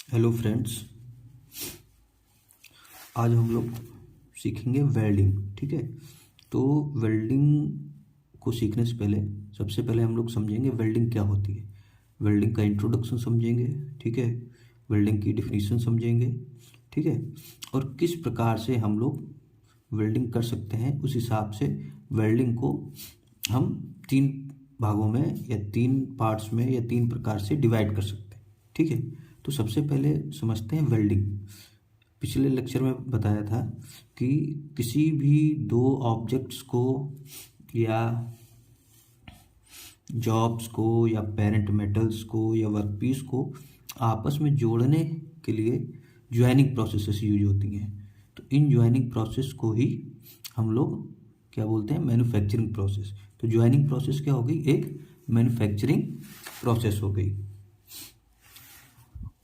Hello friends, आज हम लोग सीखेंगे वेल्डिंग। ठीक है, तो वेल्डिंग को सीखने से पहले सबसे पहले हम लोग समझेंगे वेल्डिंग क्या होती है। वेल्डिंग का इंट्रोडक्शन समझेंगे, ठीक है, वेल्डिंग की डिफिनीशन समझेंगे, ठीक है, और किस प्रकार से हम लोग वेल्डिंग कर सकते हैं। उस हिसाब से वेल्डिंग को हम तीन भागों में या तीन पार्ट्स में या तीन प्रकार से डिवाइड कर सकते हैं। ठीक है, तो सबसे पहले समझते हैं वेल्डिंग। पिछले लेक्चर में बताया था कि किसी भी दो ऑब्जेक्ट्स को या जॉब्स को या पेरेंट मेटल्स को या वर्कपीस को आपस में जोड़ने के लिए ज्वाइनिंग प्रोसेसेस यूज होती हैं। तो इन ज्वाइनिंग प्रोसेस को ही हम लोग क्या बोलते हैं, मैन्युफैक्चरिंग प्रोसेस। तो ज्वाइनिंग प्रोसेस क्या हो गई, एक मैन्युफैक्चरिंग प्रोसेस हो गई।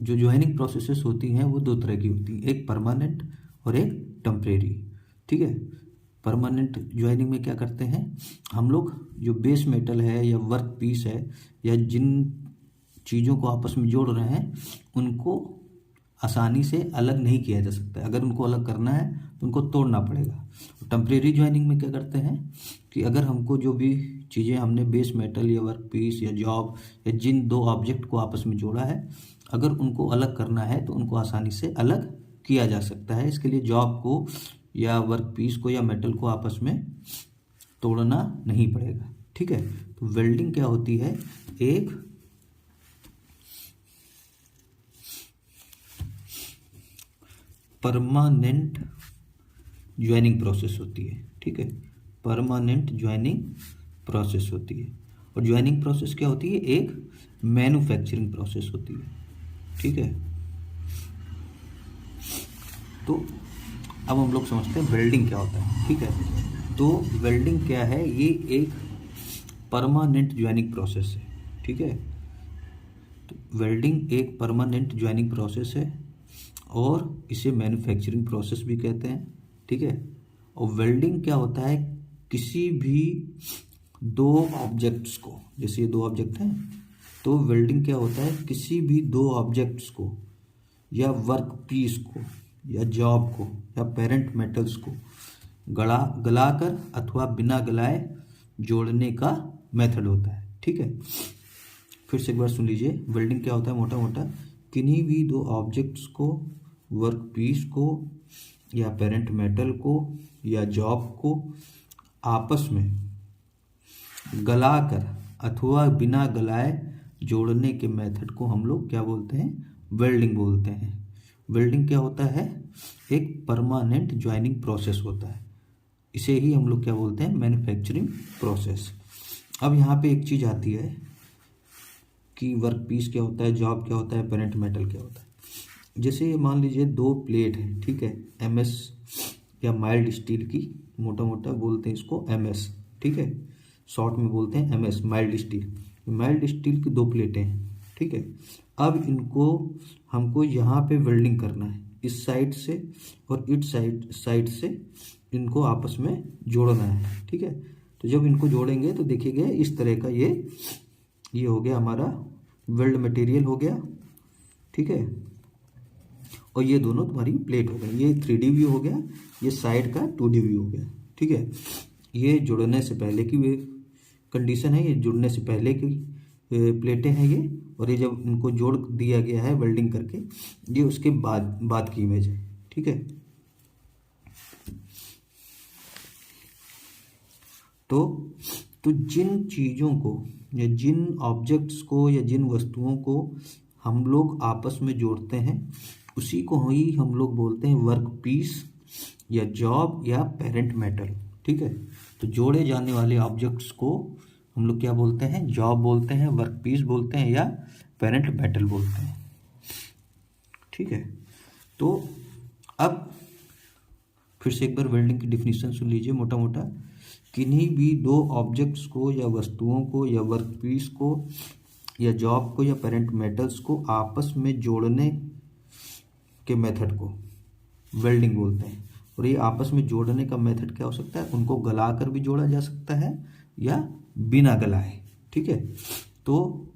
जो ज्वाइनिंग प्रोसेसेस होती हैं वो दो तरह की होती हैं, एक परमानेंट और एक टेम्परेरी। ठीक है, परमानेंट ज्वाइनिंग में क्या करते हैं हम लोग, जो बेस मेटल है या वर्क पीस है या जिन चीज़ों को आपस में जोड़ रहे हैं उनको आसानी से अलग नहीं किया जा सकता। अगर उनको अलग करना है तो उनको तोड़ना पड़ेगा। टेम्परेरी ज्वाइनिंग में क्या करते हैं कि अगर हमको जो भी चीज़ें हमने बेस मेटल या वर्क पीस या जॉब या जिन दो ऑब्जेक्ट को आपस में जोड़ा है, अगर उनको अलग करना है तो उनको आसानी से अलग किया जा सकता है। इसके लिए जॉब को या वर्क पीस को या मेटल को आपस में तोड़ना नहीं पड़ेगा। ठीक है, तो वेल्डिंग क्या होती है, एक परमानेंट ज्वाइनिंग प्रोसेस होती है। ठीक है, परमानेंट ज्वाइनिंग प्रोसेस होती है। और ज्वाइनिंग प्रोसेस क्या होती है, एक मैन्युफैक्चरिंग प्रोसेस होती है। ठीक है, तो अब हम लोग समझते हैं वेल्डिंग क्या होता है। ठीक है, तो वेल्डिंग क्या है, ये एक परमानेंट ज्वाइनिंग प्रोसेस है। ठीक है, तो वेल्डिंग एक परमानेंट ज्वाइनिंग प्रोसेस है और इसे मैन्युफैक्चरिंग प्रोसेस भी कहते हैं। ठीक है, और वेल्डिंग क्या होता है, किसी भी दो ऑब्जेक्ट्स को, जैसे ये दो ऑब्जेक्ट हैं, तो वेल्डिंग क्या होता है, किसी भी दो ऑब्जेक्ट्स को या वर्क पीस को या जॉब को या पेरेंट मेटल्स को गलाकर अथवा बिना गलाए जोड़ने का मेथड होता है। ठीक है, फिर से एक बार सुन लीजिए, वेल्डिंग क्या होता है मोटा मोटा, किन्हीं भी दो ऑब्जेक्ट्स को, वर्क पीस को या पेरेंट मेटल को या जॉब को आपस में गलाकर अथवा बिना गलाए जोड़ने के मेथड को हम लोग क्या बोलते हैं, वेल्डिंग बोलते हैं। वेल्डिंग क्या होता है, एक परमानेंट ज्वाइनिंग प्रोसेस होता है। इसे ही हम लोग क्या बोलते हैं, मैन्युफैक्चरिंग प्रोसेस। अब यहाँ पे एक चीज़ आती है कि वर्क पीस क्या होता है, जॉब क्या होता है, पेरेंट मेटल क्या होता है। जैसे ये मान लीजिए दो प्लेट है, ठीक है, एमएस या माइल्ड स्टील की, मोटा मोटा बोलते हैं इसको एमएस। ठीक है, शॉर्ट में बोलते हैं MS, mild steel. Mild steel की दो प्लेटें हैं। ठीक है, अब इनको हमको यहाँ पे वेल्डिंग करना है, इस साइड से और इस साइड से इनको आपस में जोड़ना है। ठीक है, तो जब इनको जोड़ेंगे तो देखिएगा इस तरह का ये हो गया हमारा वेल्ड मटेरियल हो गया। ठीक है, और ये दोनों तुम्हारी प्लेट हो गई, ये 3D व्यू हो गया, ये साइड का 2D व्यू हो गया। ठीक है, ये जुड़ने से पहले की कंडीशन है, ये जुड़ने से पहले की प्लेटें हैं ये, और ये जब इनको जोड़ दिया गया है वेल्डिंग करके, ये उसके बाद की इमेज है। ठीक है, तो जिन चीज़ों को या जिन ऑब्जेक्ट्स को या जिन वस्तुओं को हम लोग आपस में जोड़ते हैं उसी को ही हम लोग बोलते हैं वर्क पीस या जॉब या पेरेंट मेटल। ठीक है, तो जोड़े जाने वाले ऑब्जेक्ट्स को हम लोग क्या बोलते हैं, जॉब बोलते हैं, वर्क पीस बोलते हैं या पेरेंट मेटल बोलते हैं। ठीक है, तो अब फिर से एक बार वेल्डिंग की डिफिनीशन सुन लीजिए मोटा मोटा, किन्हीं भी दो ऑब्जेक्ट्स को या वस्तुओं को या वर्क पीस को या जॉब को या पेरेंट मेटल्स को आपस में जोड़ने के मेथड को वेल्डिंग बोलते हैं। और ये आपस में जोड़ने का मेथड क्या हो सकता है, उनको गलाकर भी जोड़ा जा सकता है या बिना गलाए। ठीक है, तो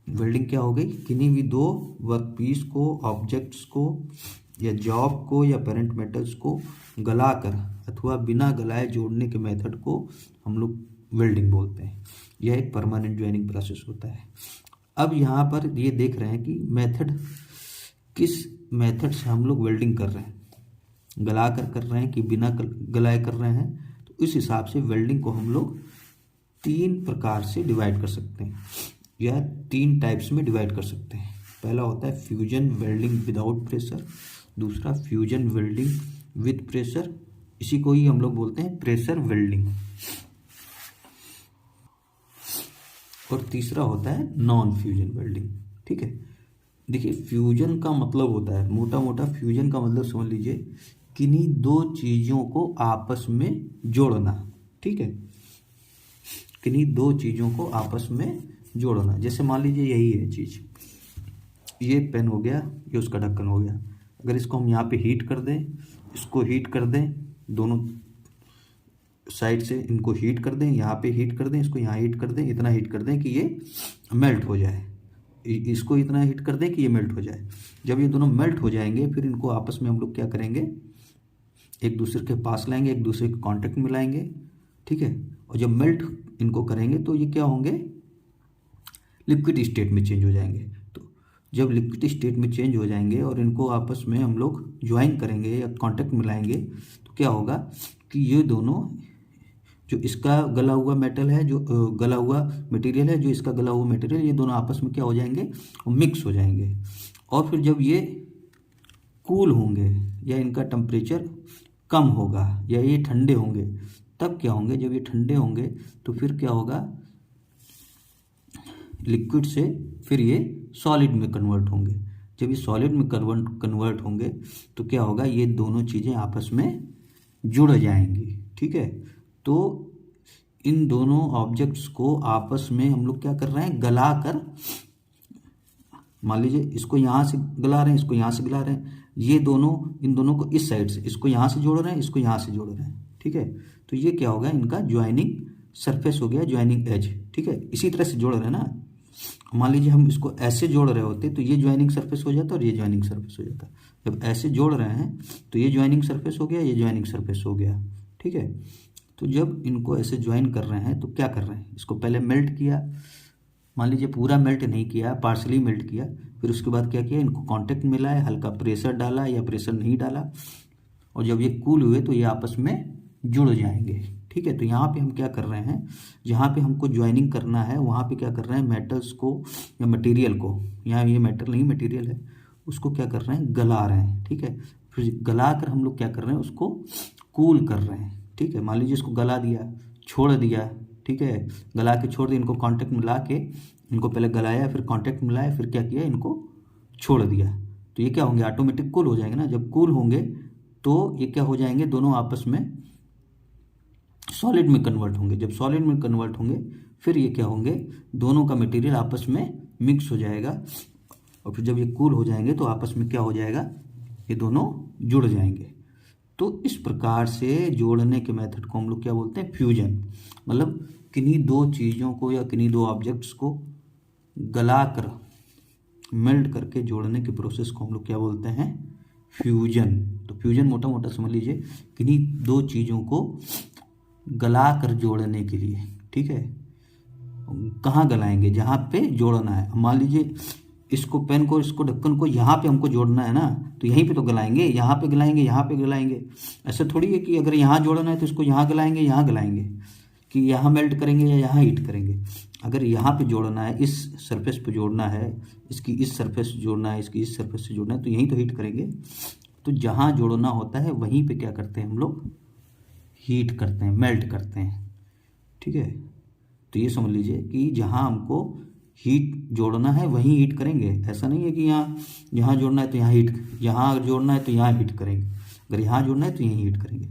वेल्डिंग क्या हो गई, किन्हीं भी दो वर्कपीस को, ऑब्जेक्ट्स को या जॉब को या पेरेंट मेटल्स को गलाकर अथवा बिना गलाए जोड़ने के मेथड को हम लोग वेल्डिंग बोलते हैं। यह एक परमानेंट ज्वाइनिंग प्रोसेस होता है। अब यहाँ पर ये देख रहे हैं कि मेथड, किस मेथड से हम लोग वेल्डिंग कर रहे हैं, गला कर रहे हैं कि बिना गलाए कर रहे हैं। तो इस हिसाब से वेल्डिंग को हम लोग 3 प्रकार से डिवाइड कर सकते हैं या 3 टाइप्स में डिवाइड कर सकते हैं। पहला होता है फ्यूजन वेल्डिंग विदाउट प्रेशर, दूसरा फ्यूजन वेल्डिंग विद प्रेशर, इसी को ही हम लोग बोलते हैं प्रेशर वेल्डिंग, और तीसरा होता है नॉन फ्यूजन वेल्डिंग। ठीक है, देखिए फ्यूजन का मतलब होता है, मोटा मोटा फ्यूजन का मतलब समझ लीजिए, किन्हीं दो चीज़ों को आपस में जोड़ना। ठीक है, किन्हीं दो चीज़ों को आपस में जोड़ना। जैसे मान लीजिए यही है चीज़, ये पेन हो गया, ये उसका ढक्कन हो गया। अगर इसको हम यहाँ पे हीट कर दें, इसको हीट कर दें, दोनों साइड से इनको हीट कर दें, यहाँ पे हीट कर दें, इसको यहाँ हीट कर दें, इतना हीट कर दें कि ये मेल्ट हो जाए, इसको इतना हीट कर दें कि ये मेल्ट हो जाए। जब ये दोनों मेल्ट हो जाएंगे फिर इनको आपस में हम लोग क्या करेंगे, एक दूसरे के पास लाएंगे, एक दूसरे के कांटेक्ट में लाएंगे। ठीक है, और जब मेल्ट इनको करेंगे तो ये क्या होंगे, लिक्विड स्टेट में चेंज हो जाएंगे। तो जब लिक्विड स्टेट में चेंज हो जाएंगे और इनको आपस में हम लोग ज्वाइन करेंगे या कांटेक्ट में लाएंगे तो क्या होगा कि ये दोनों, जो इसका गला हुआ मेटल है, जो गला हुआ मटेरियल है, जो इसका गला हुआ मटेरियल, ये दोनों आपस में क्या हो जाएंगे, मिक्स हो जाएंगे। और फिर जब ये कूल होंगे या इनका टेम्परेचर कम होगा या ये ठंडे होंगे, तब क्या होंगे, जब ये ठंडे होंगे तो फिर क्या होगा, लिक्विड से फिर ये सॉलिड में कन्वर्ट होंगे। जब ये सॉलिड में कन्वर्ट होंगे तो क्या होगा, ये दोनों चीज़ें आपस में जुड़ जाएंगी। ठीक है, तो इन दोनों ऑब्जेक्ट्स को आपस में हम लोग क्या कर रहे हैं, गला कर, मान लीजिए इसको यहाँ से गला रहे हैं, इसको यहाँ से गला रहे हैं, ये दोनों, इन दोनों को इस साइड से, इसको यहाँ से जोड़ रहे हैं, इसको यहाँ से जोड़ रहे हैं। ठीक है, तो ये क्या होगा, इनका ज्वाइनिंग सरफेस हो गया, ज्वाइनिंग एज। ठीक है, इसी तरह से जोड़ रहे हैं ना। मान लीजिए हम इसको ऐसे जोड़ रहे होते तो ये ज्वाइनिंग सरफेस हो जाता और ये ज्वाइनिंग सरफेस हो जाता। जब ऐसे जोड़ रहे हैं तो ये ज्वाइनिंग सरफेस हो गया, ये ज्वाइनिंग सरफेस हो गया। ठीक है, तो जब इनको ऐसे ज्वाइन कर रहे हैं तो क्या कर रहे हैं, इसको पहले मेल्ट किया, मान लीजिए पूरा मेल्ट नहीं किया, पार्शली मेल्ट किया, फिर उसके बाद क्या किया, इनको कांटेक्ट में लाया, हल्का प्रेशर डाला या प्रेशर नहीं डाला, और जब ये कूल हुए तो ये आपस में जुड़ जाएंगे। ठीक है, तो यहाँ पे हम क्या कर रहे हैं, जहाँ पे हमको ज्वाइनिंग करना है वहाँ पे क्या कर रहे हैं, मेटल्स को या मटेरियल को, यहाँ ये मेटल नहीं मटेरियल है, उसको क्या कर रहे हैं, गला रहे हैं। ठीक है, फिर गला कर हम लोग क्या कर रहे हैं, उसको कूल कर रहे हैं। ठीक है, मान लीजिए इसको गला दिया, छोड़ दिया। ठीक है, गला के छोड़ दिया, इनको कांटेक्ट में ला के, इनको पहले गलाया, फिर कांटेक्ट में लाया, फिर क्या किया, इनको छोड़ दिया, तो ये क्या होंगे, ऑटोमेटिक कूल हो जाएंगे ना। जब कूल होंगे तो ये क्या हो जाएंगे, दोनों आपस में सॉलिड में कन्वर्ट होंगे। जब सॉलिड में कन्वर्ट होंगे फिर ये क्या होंगे, दोनों का मटेरियल आपस में मिक्स हो जाएगा, और फिर जब ये कूल हो जाएंगे तो आपस में क्या हो जाएगा, ये दोनों जुड़ जाएंगे। तो इस प्रकार से जोड़ने के मेथड को हम लोग क्या बोलते हैं, फ्यूजन। मतलब किन्हीं दो चीज़ों को या किन्हीं दो ऑब्जेक्ट्स को गला कर, मेल्ट करके जोड़ने के प्रोसेस को हम लोग क्या बोलते हैं, फ्यूजन। तो फ्यूजन मोटा मोटा समझ लीजिए, किन्हीं दो चीज़ों को गला कर जोड़ने के लिए। ठीक है, कहाँ गलाएंगे, जहाँ पे जोड़ना है। मान लीजिए इसको, पेन को, इसको ढक्कन को यहाँ पे हमको जोड़ना है ना, तो यहीं पे तो गलाएंगे, यहाँ पे गलाएंगे, यहाँ पे गलाएंगे। ऐसा थोड़ी है कि अगर यहाँ जोड़ना है तो इसको यहाँ गलाएंगे, यहाँ गलाएंगे, कि यहाँ मेल्ट करेंगे या यहाँ हीट करेंगे। अगर यहाँ पे जोड़ना है, इस सरफेस पे जोड़ना है, इसकी इस सरफेस से जोड़ना है, इसकी इस सरफेस से जोड़ना है, तो यहीं तो हीट करेंगे। तो जहाँ जोड़ना होता है वहीं पे क्या करते हैं हम लोग, हीट करते हैं, मेल्ट करते हैं। ठीक है, तो ये समझ लीजिए कि जहाँ हमको हीट जोड़ना है वहीं हीट करेंगे। ऐसा नहीं है कि यहाँ जोड़ना है तो यहाँ हीट, यहाँ जोड़ना है तो यहाँ हीट करेंगे, अगर यहाँ जोड़ना है तो यहीं हीट करेंगे।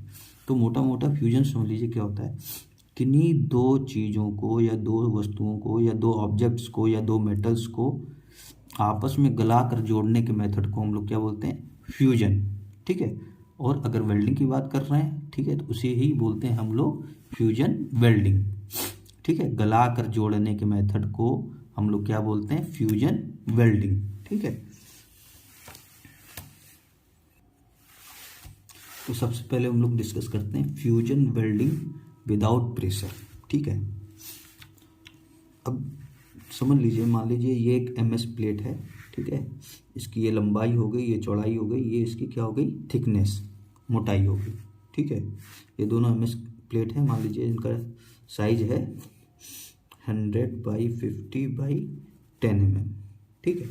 तो मोटा मोटा फ्यूजन समझ लीजिए क्या होता है, किन्हीं दो चीज़ों को या दो वस्तुओं को या दो ऑब्जेक्ट्स को या दो मेटल्स को आपस में गला कर जोड़ने के मेथड को हम लोग क्या बोलते हैं, फ्यूजन। ठीक है, और अगर वेल्डिंग की बात कर रहे हैं, ठीक है, तो उसे ही बोलते हैं हम लोग फ्यूजन वेल्डिंग। ठीक है, गला कर जोड़ने के मेथड को हम लोग क्या बोलते हैं, फ्यूजन वेल्डिंग। ठीक है, तो सबसे पहले हम लोग डिस्कस करते हैं फ्यूजन वेल्डिंग विदाउट प्रेशर। ठीक है, अब समझ लीजिए, मान लीजिए ये एक MS प्लेट है। ठीक है, इसकी ये लंबाई हो गई, ये चौड़ाई हो गई, ये इसकी क्या हो गई, थिकनेस, मोटाई हो गई। ठीक है, ये दोनों MS प्लेट है। मान लीजिए इनका साइज है 100/50/10 mm। ठीक है,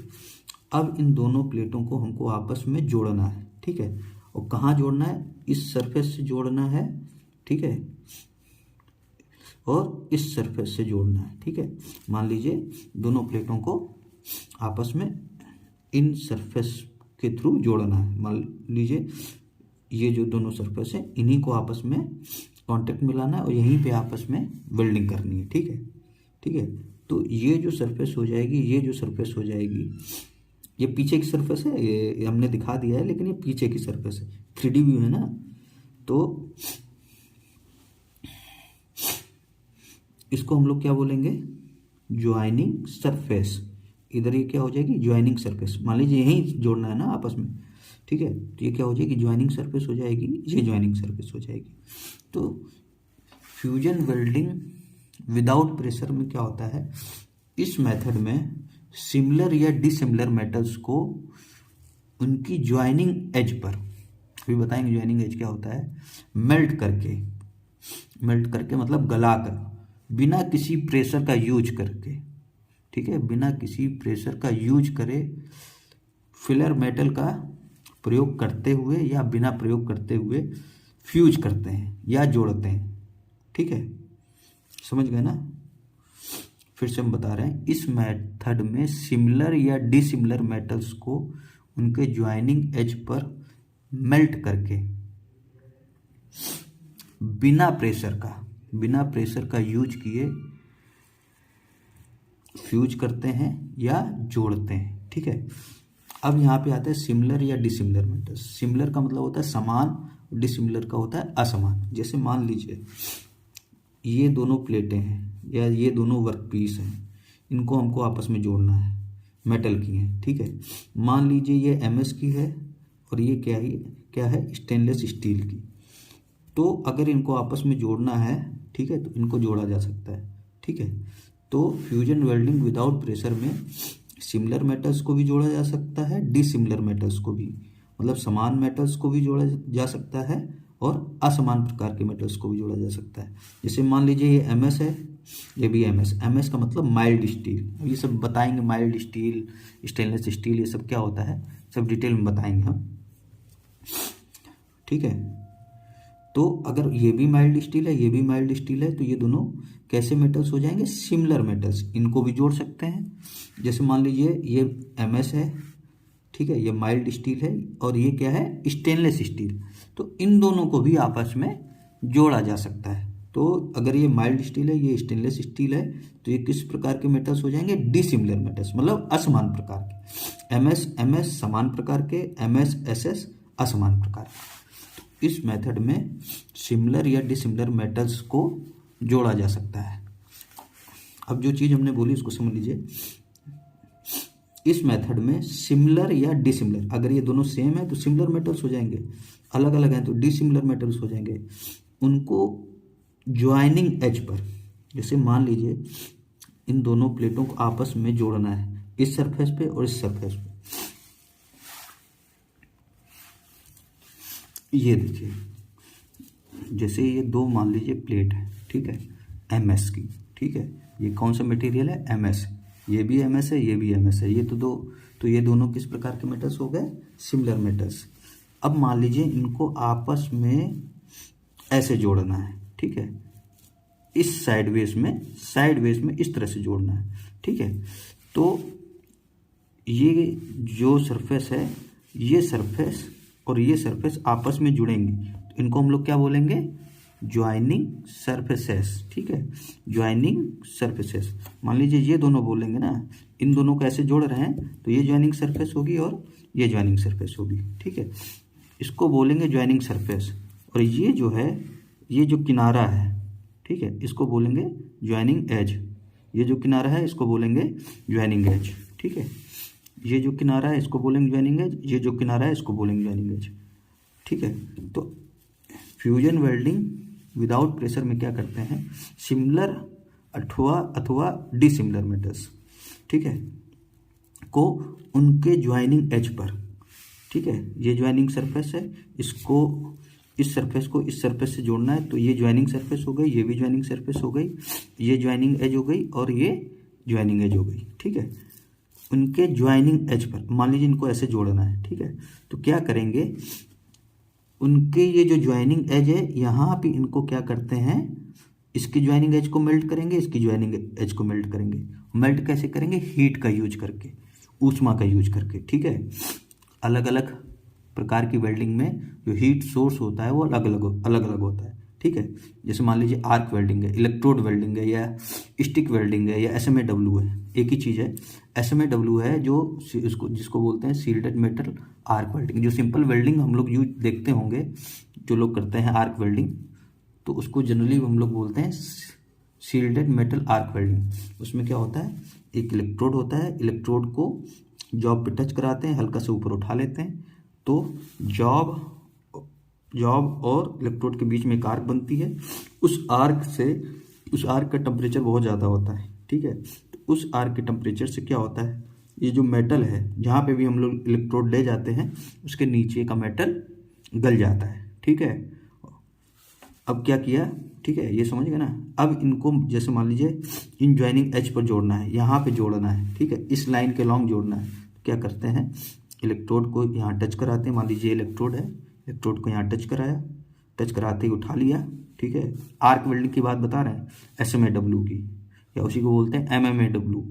अब इन दोनों प्लेटों को हमको आपस में जोड़ना है। ठीक है, और कहाँ जोड़ना है, इस सरफेस से जोड़ना है। ठीक है, और इस सरफेस से जोड़ना है। ठीक है, मान लीजिए दोनों प्लेटों को आपस में इन सरफेस के थ्रू जोड़ना है। मान लीजिए ये जो दोनों सरफेस है, इन्हीं को आपस में कांटेक्ट मिलाना है और यहीं पे आपस में वेल्डिंग करनी है। ठीक है, ठीक है, तो ये जो सरफेस हो जाएगी, ये जो सरफेस हो जाएगी, ये पीछे की सरफेस है, ये हमने दिखा दिया है, लेकिन ये पीछे की सरफेस है, 3D व्यू है ना। तो इसको हम लोग क्या बोलेंगे, ज्वाइनिंग सरफेस। इधर ये क्या हो जाएगी, ज्वाइनिंग सरफेस। मान लीजिए यहीं जोड़ना है ना आपस में। ठीक है, तो ये क्या हो जाएगी, ज्वाइनिंग सरफेस हो जाएगी, ये ज्वाइनिंग सरफेस हो जाएगी। तो फ्यूजन वेल्डिंग विदाउट प्रेशर में क्या होता है, इस मेथड में सिमिलर या डिसिमिलर मेटल्स को उनकी ज्वाइनिंग एज पर, अभी बताएंगे ज्वाइनिंग एज क्या होता है, मेल्ट करके मतलब गलाकर, बिना किसी प्रेशर का यूज करके। ठीक है, बिना किसी प्रेशर का यूज करे, फिलर मेटल का प्रयोग करते हुए या बिना प्रयोग करते हुए फ्यूज करते हैं या जोड़ते हैं। ठीक है, समझ गए ना। फिर से हम बता रहे हैं, इस मेथड में सिमिलर या डिसिमिलर मेटल्स को उनके ज्वाइनिंग एज पर मेल्ट करके बिना प्रेशर का यूज किए फ्यूज करते हैं या जोड़ते हैं। ठीक है, अब यहाँ पे आता है सिमिलर या डिसिमिलर मेटल्स। सिमिलर का मतलब होता है समान, डिसिमिलर का होता है असमान। जैसे मान लीजिए ये दोनों प्लेटें हैं या ये दोनों वर्क पीस हैं, इनको हमको आपस में जोड़ना है, मेटल की हैं। ठीक है, मान लीजिए ये MS की है और ये क्या है, स्टेनलेस स्टील की। तो अगर इनको आपस में जोड़ना है, ठीक है, तो इनको जोड़ा जा सकता है। ठीक है, तो फ्यूजन वेल्डिंग विदाउट प्रेशर में सिमिलर मेटल्स को भी जोड़ा जा सकता है, डिसिमिलर मेटल्स को भी, मतलब समान मेटल्स को भी जोड़ा जा सकता है और असमान प्रकार के मेटल्स को भी जोड़ा जा सकता है। जैसे मान लीजिए ये MS है, ये भी MS का मतलब माइल्ड स्टील। अब ये सब बताएंगे, माइल्ड स्टील, स्टेनलेस स्टील, ये सब क्या होता है, सब डिटेल में बताएंगे हम। ठीक है, तो अगर ये भी माइल्ड स्टील है, ये भी माइल्ड स्टील है, तो ये दोनों कैसे मेटल्स हो जाएंगे, सिमिलर मेटल्स। इनको भी जोड़ सकते हैं। जैसे मान लीजिए ये MS है, ठीक है, ये माइल्ड स्टील है और ये क्या है, स्टेनलेस स्टील। तो इन दोनों को भी आपस में जोड़ा जा सकता है। तो अगर ये माइल्ड स्टील है, ये स्टेनलेस स्टील है, तो ये किस प्रकार के मेटल्स हो जाएंगे, डिसिमिलर मेटल्स, मतलब असमान प्रकार के। MS समान प्रकार के, MS SS असमान प्रकार के। इस मेथड में सिमिलर या डिसिमिलर मेटल्स को जोड़ा जा सकता है। अब जो चीज़ हमने बोली उसको समझ लीजिए। इस मेथड में सिमिलर या डिसिमिलर, अगर ये दोनों सेम है तो सिमिलर मेटल्स हो जाएंगे, अलग अलग हैं तो डिसिमिलर मेटल्स हो जाएंगे। उनको ज्वाइनिंग एज पर, जैसे मान लीजिए इन दोनों प्लेटों को आपस में जोड़ना है, इस सरफेस पे और इस सरफेस पे। ये देखिए, जैसे ये दो मान लीजिए प्लेट है, ठीक है, MS की। ठीक है, ये कौन सा मटेरियल है, MS। ये भी MS है, ये भी MS है। ये तो ये दोनों किस प्रकार के मेटल्स हो गए, सिमिलर मेटल्स। अब मान लीजिए इनको आपस में ऐसे जोड़ना है। ठीक है, इस साइडवेज में इस तरह से जोड़ना है। ठीक है, तो ये जो सरफेस है, ये सरफेस और ये सरफेस आपस में जुड़ेंगे, तो इनको हम लोग क्या बोलेंगे, ज्वाइनिंग सरफेसेस। ठीक है, ज्वाइनिंग सरफेसेस। मान लीजिए ये दोनों बोलेंगे ना, इन दोनों को ऐसे जोड़ रहे हैं, तो ये ज्वाइनिंग सरफेस होगी और ये ज्वाइनिंग सरफेस होगी। ठीक है, इसको बोलेंगे ज्वाइनिंग सरफेस। और ये जो है, ये जो किनारा है, ठीक है, इसको बोलेंगे ज्वाइनिंग एज। ये जो किनारा है इसको बोलेंगे ज्वाइनिंग एज, ठीक है। ये जो किनारा है इसको बोलेंगे ज्वाइनिंग एज, ये जो किनारा है इसको बोलेंगे ज्वाइनिंग एज, ठीक है। तो फ्यूजन वेल्डिंग विदाउट प्रेशर में क्या करते हैं, सिमिलर अथवा डिसिमिलर मेटल्स, ठीक है, को उनके ज्वाइनिंग एज पर, ठीक है, ये ज्वाइनिंग सरफेस है, इसको इस सरफेस को इस सरफेस से जोड़ना है, तो ये ज्वाइनिंग सरफेस हो गई, ये भी ज्वाइनिंग सरफेस हो गई, ये ज्वाइनिंग एज हो गई और ये ज्वाइनिंग एज हो गई, ठीक है। उनके ज्वाइनिंग एज पर मान लीजिए इनको ऐसे जोड़ना है, ठीक है। तो क्या करेंगे, उनके ये जो ज्वाइनिंग एज है यहाँ पे इनको क्या करते हैं, इसकी ज्वाइनिंग एज को मेल्ट करेंगे, इसकी ज्वाइनिंग एज को मेल्ट करेंगे। मेल्ट कैसे करेंगे, हीट का यूज करके, ऊष्मा का यूज करके, ठीक है। अलग अलग प्रकार की वेल्डिंग में जो हीट सोर्स होता है वो अलग अलग होता है, ठीक है। जैसे मान लीजिए आर्क वेल्डिंग है, इलेक्ट्रोड वेल्डिंग है, या स्टिक वेल्डिंग है, या SMAW है, एक ही चीज़ है। SMAW है जो जिसको बोलते हैं सील्डेड मेटल आर्क वेल्डिंग। जो सिंपल वेल्डिंग हम लोग यूज देखते होंगे, जो लोग करते हैं आर्क वेल्डिंग, तो उसको जनरली हम लोग बोलते हैं सील्डेड मेटल आर्क वेल्डिंग। उसमें क्या होता है, एक इलेक्ट्रोड होता है, इलेक्ट्रोड को जॉब पे टच कराते हैं, हल्का से ऊपर उठा लेते हैं, तो जॉब और इलेक्ट्रोड के बीच में एक आर्क बनती है। उस आर्क का टेम्परेचर बहुत ज़्यादा होता है, ठीक है। तो उस आर्क के टेम्परेचर से क्या होता है, ये जो मेटल है जहाँ पे भी हम लोग इलेक्ट्रोड ले जाते हैं उसके नीचे का मेटल गल जाता है, ठीक है। अब क्या किया, ठीक है, ये समझ गए ना। अब इनको जैसे मान लीजिए इन ज्वाइनिंग एज पर जोड़ना है, यहाँ पे जोड़ना है, ठीक है, इस लाइन के लॉन्ग जोड़ना है। क्या करते हैं, इलेक्ट्रोड को यहाँ टच कराते हैं, मान लीजिए इलेक्ट्रोड है, इलेक्ट्रोड को यहाँ टच कराया, टच कराते ही उठा लिया, ठीक है। आर्क वेल्डिंग की बात बता रहे हैं, SMAW की, या उसी को बोलते हैं MMAW,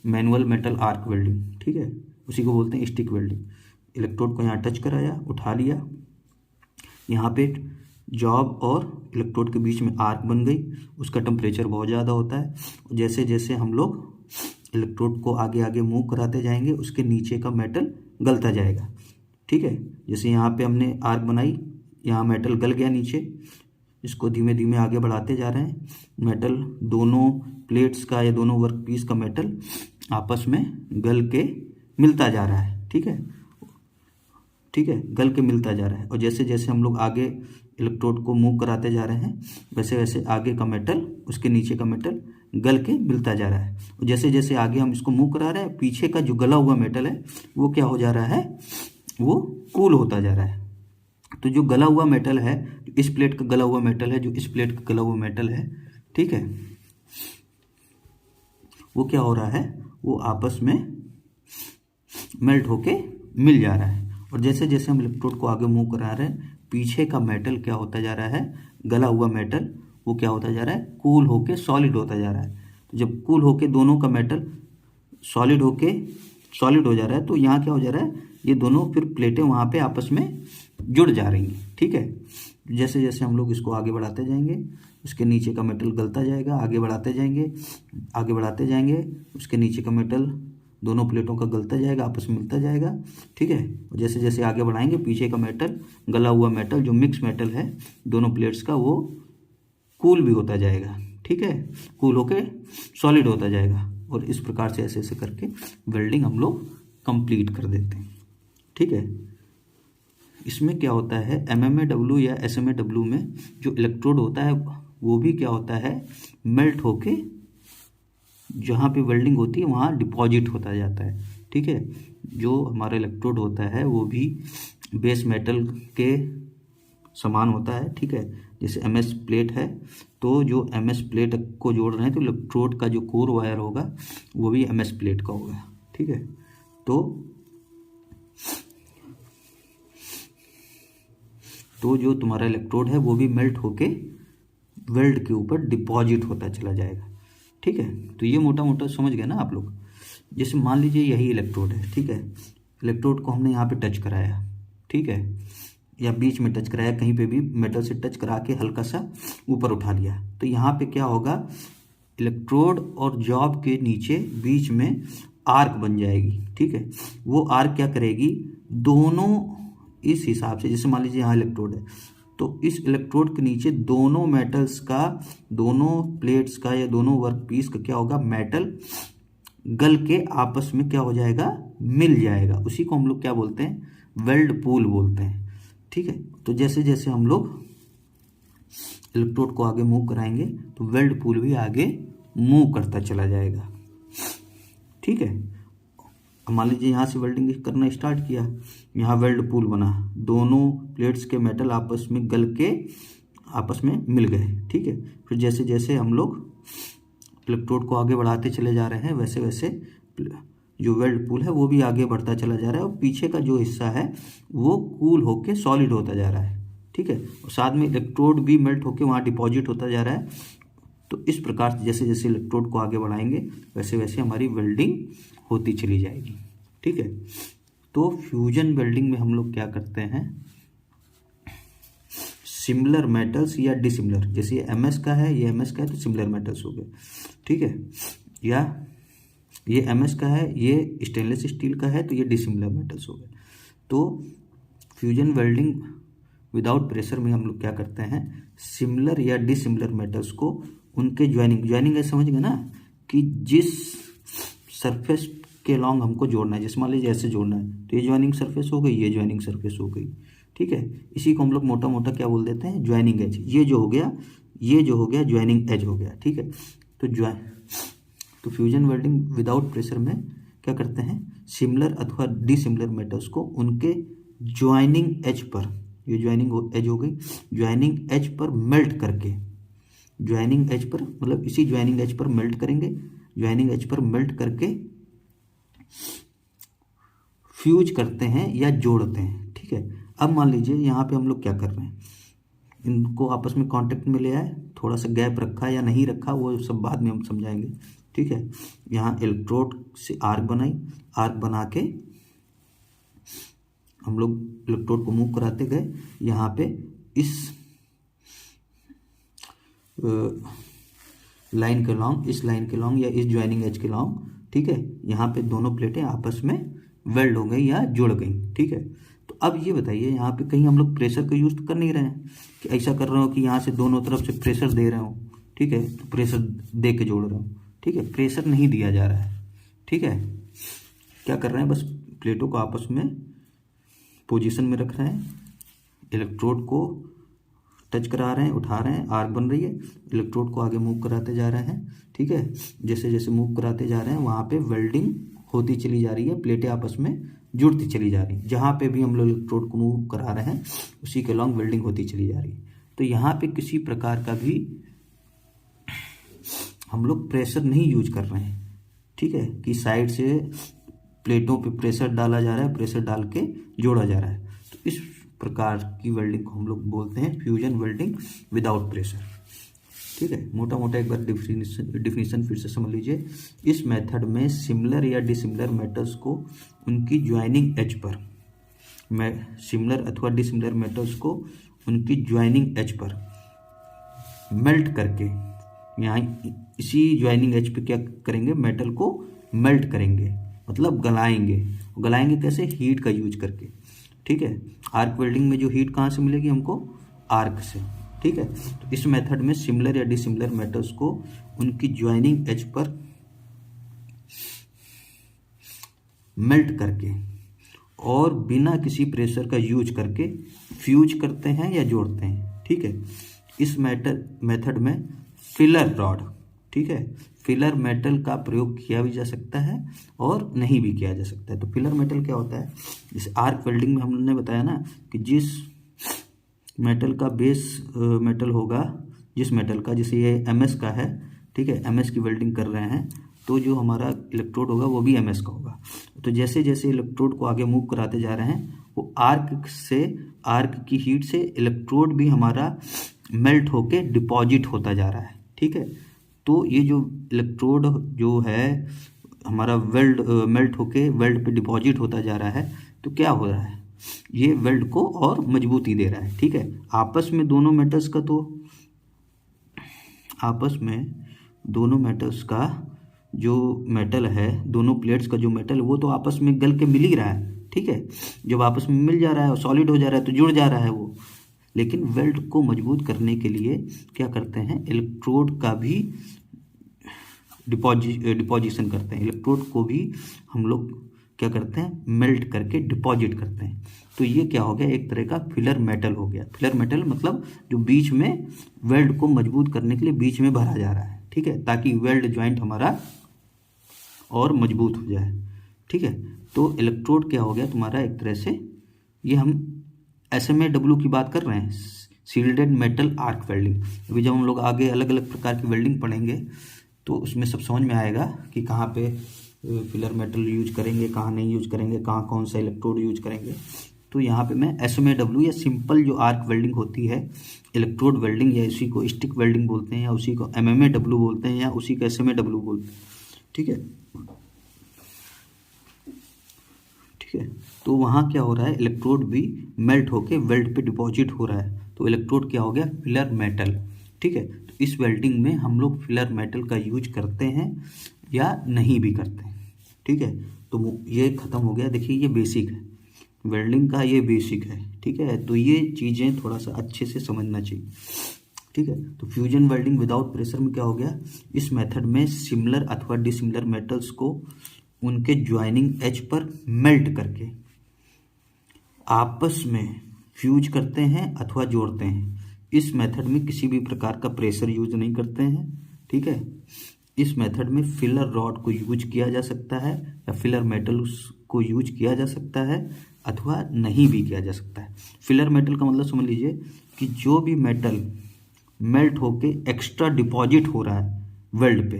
manual metal arc welding, ठीक है, उसी को बोलते हैं स्टिक वेल्डिंग। इलेक्ट्रोड को यहाँ टच कराया, उठा लिया, यहाँ पे जॉब और इलेक्ट्रोड के बीच में आर्क बन गई, उसका टेम्परेचर बहुत ज़्यादा होता है। जैसे जैसे हम लोग इलेक्ट्रोड को आगे आगे मूव कराते जाएंगे उसके नीचे का मेटल गलता जाएगा, ठीक है। जैसे यहाँ पे हमने आर्क बनाई, यहाँ मेटल गल गया नीचे, इसको धीमे धीमे आगे बढ़ाते जा रहे हैं, मेटल दोनों प्लेट्स का या दोनों वर्क पीस का मेटल आपस में गल के मिलता जा रहा है, ठीक है, ठीक है, गल के मिलता जा रहा है। और जैसे जैसे हम लोग आगे इलेक्ट्रोड को मूव कराते जा रहे हैं वैसे वैसे आगे का मेटल उसके नीचे का मेटल गल के मिलता जा रहा है। और जैसे जैसे आगे हम इसको मूव करा रहे हैं, पीछे का जो गला हुआ मेटल है वो क्या हो जा रहा है, वो कूल होता जा रहा है। तो जो गला हुआ मेटल है, इस प्लेट का गला हुआ मेटल है, जो इस प्लेट का गला हुआ मेटल है, ठीक है, वो क्या हो रहा है, वो आपस में मेल्ट होके मिल जा रहा है। और जैसे जैसे हम इलेक्ट्रोड को आगे मूव करा रहे हैं, पीछे का मेटल क्या होता जा रहा है, गला हुआ मेटल, वो क्या होता जा रहा है, कूल होके सॉलिड होता जा रहा है। तो जब कूल होके दोनों का मेटल सॉलिड हो जा रहा है, तो यहाँ क्या हो जा रहा है, ये दोनों फिर प्लेटें वहाँ पे आपस में जुड़ जा रही हैं, ठीक है। जैसे जैसे हम लोग इसको आगे बढ़ाते जाएंगे उसके नीचे का मेटल गलता जाएगा, आगे बढ़ाते जाएंगे उसके नीचे का मेटल दोनों प्लेटों का गलता जाएगा, आपस में मिलता जाएगा, ठीक है। और जैसे जैसे आगे बढ़ाएंगे पीछे का मेटल, गला हुआ मेटल जो मिक्स मेटल है दोनों प्लेट्स का, वो कूल भी होता जाएगा, ठीक है, कूल होके सॉलिड होता जाएगा। और इस प्रकार से ऐसे ऐसे करके वेल्डिंग हम लोग कंप्लीट कर देते हैं, ठीक है। इसमें क्या होता है, MMAW या SMAW में जो इलेक्ट्रोड होता है वो भी क्या होता है, मेल्ट होके जहाँ पे वेल्डिंग होती है वहाँ डिपॉजिट होता जाता है, ठीक है। जो हमारा इलेक्ट्रोड होता है वो भी बेस मेटल के समान होता है, ठीक है। जैसे MS प्लेट है, तो जो MS प्लेट को जोड़ रहे हैं तो इलेक्ट्रोड का जो कोर वायर होगा वो भी MS प्लेट का होगा, ठीक है। तो जो तुम्हारा इलेक्ट्रोड है वो भी मेल्ट होके वेल्ड के ऊपर डिपॉजिट होता चला जाएगा, ठीक है। तो ये मोटा मोटा समझ गए ना आप लोग। जैसे मान लीजिए यही इलेक्ट्रोड है, ठीक है, इलेक्ट्रोड को हमने यहाँ पे टच कराया, ठीक है, या बीच में टच कराया, कहीं पे भी मेटल से टच करा के हल्का सा ऊपर उठा लिया, तो यहाँ पे क्या होगा, इलेक्ट्रोड और जॉब के नीचे बीच में आर्क बन जाएगी, ठीक है। वो आर्क क्या करेगी, दोनों इस हिसाब से, जैसे मान लीजिए यहाँ इलेक्ट्रोड है, तो इस इलेक्ट्रोड के नीचे दोनों मेटल्स का, दोनों प्लेट्स का या दोनों वर्क पीस का क्या होगा, मेटल गल के आपस में क्या हो जाएगा, मिल जाएगा। उसी को हम लोग क्या बोलते हैं, वेल्ड पूल बोलते हैं। ठीक है, तो जैसे जैसे हम लोग इलेक्ट्रोड को आगे मूव कराएंगे तो वेल्ड पूल भी आगे मूव करता चला जाएगा। ठीक है, अब मान लीजिए यहाँ से वेल्डिंग करना स्टार्ट किया, यहाँ वेल्ड पूल बना, दोनों प्लेट्स के मेटल आपस में गल के आपस में मिल गए। ठीक है, फिर जैसे जैसे हम लोग इलेक्ट्रोड को आगे बढ़ाते चले जा रहे हैं वैसे वैसे जो वेल्ड पूल है वो भी आगे बढ़ता चला जा रहा है और पीछे का जो हिस्सा है वो कूल होके सॉलिड होता जा रहा है। ठीक है, और साथ में इलेक्ट्रोड भी मेल्ट होके वहाँ डिपॉजिट होता जा रहा है। तो इस प्रकार से जैसे जैसे इलेक्ट्रोड को आगे बढ़ाएंगे वैसे वैसे हमारी वेल्डिंग होती चली जाएगी। ठीक है, तो फ्यूजन वेल्डिंग में हम लोग क्या करते हैं, सिमिलर मेटल्स या डिसिमिलर, जैसे ये MS का है, ये MS का है तो सिमिलर मेटल्स हो गए। ठीक है, या ये MS का है, ये स्टेनलेस स्टील का है तो ये डिसिमिलर मेटल्स हो गए। तो फ्यूजन वेल्डिंग विदाउट प्रेशर में हम लोग क्या करते हैं, सिमिलर या डिसिमिलर मेटल्स को उनके ज्वाइनिंग समझ गए ना, कि जिस सरफेस के लॉन्ग हमको जोड़ना है, जैसे मान लीजिए ऐसे जोड़ना है तो ये ज्वाइनिंग सरफेस हो गई, ये ज्वाइनिंग सरफेस हो गई। ठीक है, इसी को हम लोग मोटा मोटा क्या बोल देते हैं, ज्वाइनिंग एज। ये जो हो गया, ये जो हो गया ज्वाइनिंग एज हो गया। ठीक है, तो फ्यूजन वेल्डिंग विदाउट प्रेशर में क्या करते हैं, सिमिलर अथवा डिसिमिलर मेटल्स को उनके ज्वाइनिंग एज पर, ये ज्वाइनिंग एज हो गई, ज्वाइनिंग एज पर मेल्ट करके, ज्वाइनिंग एज पर मतलब इसी ज्वाइनिंग एज पर मेल्ट करेंगे, ज्वाइनिंग एज पर मेल्ट करके फ्यूज करते हैं या जोड़ते हैं। ठीक है, अब मान लीजिए यहाँ पे हम लोग क्या कर रहे हैं, इनको आपस में कांटेक्ट में ले आए, थोड़ा सा गैप रखा या नहीं रखा वो सब बाद में हम समझाएंगे। ठीक है, यहाँ इलेक्ट्रोड से आर्क बनाई, आर्क बना के हम लोग इलेक्ट्रोड को मूव कराते गए, यहाँ पे इस लाइन के लॉन्ग, इस लाइन के लॉन्ग या इस ज्वाइनिंग एज के लॉन्ग। ठीक है, यहाँ पे दोनों प्लेटें आपस में वेल्ड हो गई या जुड़ गई। ठीक है, तो अब ये बताइए यहाँ पे कहीं हम लोग प्रेशर का यूज तो कर नहीं रहे हैं कि ऐसा कर रहे हो कि यहाँ से दोनों तरफ से प्रेशर दे रहे हो। ठीक है, तो प्रेशर दे के जोड़ रहे हो। ठीक है, प्रेशर नहीं दिया जा रहा है। ठीक है, क्या कर रहे हैं, बस प्लेटों को आपस में पोजीशन में रख रहे हैं, इलेक्ट्रोड को टच करा रहे हैं, उठा रहे हैं, आर्क बन रही है, इलेक्ट्रोड को आगे मूव कराते जा रहे हैं। ठीक है, जैसे जैसे मूव कराते जा रहे हैं वहाँ पे वेल्डिंग होती चली जा रही है, प्लेटें आपस में जुड़ती चली जा रही है। जहाँ पे भी हम लोग इलेक्ट्रोड को मूव करा रहे हैं उसी के लॉन्ग वेल्डिंग होती चली जा रही है। तो यहाँ पे किसी प्रकार का भी हम लोग प्रेशर नहीं यूज कर रहे हैं। ठीक है, कि साइड से प्लेटों पे प्रेशर डाला जा रहा है, प्रेशर डाल के जोड़ा जा रहा है। तो इस प्रकार की वेल्डिंग को हम लोग बोलते हैं फ्यूजन वेल्डिंग विदाउट प्रेशर। ठीक है, मोटा मोटा एक बार डिफिनीशन फिर से समझ लीजिए। इस मेथड में सिमिलर या डिसिमिलर मेटल्स को उनकी ज्वाइनिंग एज पर, सिमिलर अथवा डिसिमिलर मेटल्स को उनकी ज्वाइनिंग एज पर मेल्ट करके, यहाँ इसी ज्वाइनिंग एज पे क्या करेंगे, मेटल को मेल्ट करेंगे, मतलब गलाएंगे। गलाएंगे कैसे, हीट का यूज करके। ठीक है, आर्क वेल्डिंग में जो हीट कहाँ से मिलेगी हमको, आर्क से। ठीक है, तो इस मेथड में सिमिलर या डिसिमिलर मेटल्स को उनकी ज्वाइनिंग एज पर मेल्ट करके और बिना किसी प्रेशर का यूज करके फ्यूज करते हैं या जोड़ते हैं। ठीक है, इस मेथड में फिलर रॉड, ठीक है, फिलर मेटल का प्रयोग किया भी जा सकता है और नहीं भी किया जा सकता है। तो फिलर मेटल क्या होता है, जैसे आर्क वेल्डिंग में हमने बताया ना कि जिस मेटल का बेस मेटल होगा, जिस मेटल का, जैसे ये MS का है। ठीक है, MS की वेल्डिंग कर रहे हैं तो जो हमारा इलेक्ट्रोड होगा वो भी MS का होगा। तो जैसे जैसे इलेक्ट्रोड को आगे मूव कराते जा रहे हैं वो आर्क की हीट से इलेक्ट्रोड भी हमारा मेल्ट होके डिपॉजिट होता जा रहा है। ठीक है, तो ये जो इलेक्ट्रोड जो है हमारा मेल्ट होके वेल्ड पे डिपॉजिट होता जा रहा है, तो क्या हो रहा है, ये वेल्ड को और मजबूती दे रहा है। ठीक है, आपस में दोनों मेटल्स का, तो आपस में दोनों मेटल्स का जो मेटल है, दोनों प्लेट्स का जो मेटल, वो तो आपस में गल के मिल ही रहा है। ठीक है, जब आपस में मिल जा रहा है और सॉलिड हो जा रहा है तो जुड़ जा रहा है वो। लेकिन वेल्ड को मजबूत करने के लिए क्या करते हैं, इलेक्ट्रोड का भी डिपोजिशन करते हैं। इलेक्ट्रोड को भी हम लोग क्या करते हैं, मेल्ट करके डिपॉजिट करते हैं। तो ये क्या हो गया, एक तरह का फिलर मेटल हो गया। फिलर मेटल मतलब जो बीच में वेल्ड को मजबूत करने के लिए बीच में भरा जा रहा है, ठीक है, ताकि वेल्ड ज्वाइंट हमारा और मजबूत हो जाए, ठीक है। तो इलेक्ट्रोड क्या हो गया तुम्हारा एक तरह से, ये हम SMAW की बात कर रहे हैं, सील्डेड मेटल आर्क वेल्डिंग। अभी जब हम लोग आगे अलग अलग प्रकार की वेल्डिंग पढ़ेंगे तो उसमें सब समझ में आएगा कि कहाँ पे फिलर मेटल यूज करेंगे, कहाँ नहीं यूज करेंगे, कहाँ कौन सा इलेक्ट्रोड यूज करेंगे। तो यहाँ पे मैं SMAW या सिंपल जो आर्क वेल्डिंग होती है, इलेक्ट्रोड वेल्डिंग, या उसी को स्टिक वेल्डिंग बोलते हैं, या उसी को MMAW बोलते हैं, या उसी को SMAW बोलते हैं, ठीक है। ठीक है, तो वहाँ क्या हो रहा है, इलेक्ट्रोड भी मेल्ट होके वेल्ड पे डिपॉजिट हो रहा है, तो इलेक्ट्रोड क्या हो गया, फिलर मेटल, ठीक है। तो इस वेल्डिंग में हम लोग फिलर मेटल का यूज करते हैं या नहीं भी करते हैं, ठीक है। तो ये खत्म हो गया। देखिए ये बेसिक है वेल्डिंग का, ये बेसिक है, ठीक है। तो ये चीज़ें थोड़ा सा अच्छे से समझना चाहिए, ठीक है। तो फ्यूजन वेल्डिंग विदाउट प्रेशर में क्या हो गया, इस मेथड में सिमिलर अथवा डिसिमिलर मेटल्स को उनके ज्वाइनिंग एज पर मेल्ट करके आपस में फ्यूज करते हैं अथवा जोड़ते हैं। इस मेथड में किसी भी प्रकार का प्रेशर यूज नहीं करते हैं, ठीक है। इस मेथड में फिलर रॉड को यूज किया जा सकता है या फिलर मेटल को यूज किया जा सकता है अथवा नहीं भी किया जा सकता है। फिलर मेटल का मतलब समझ लीजिए कि जो भी मेटल मेल्ट होके एक्स्ट्रा डिपॉजिट हो रहा है वेल्ड पे,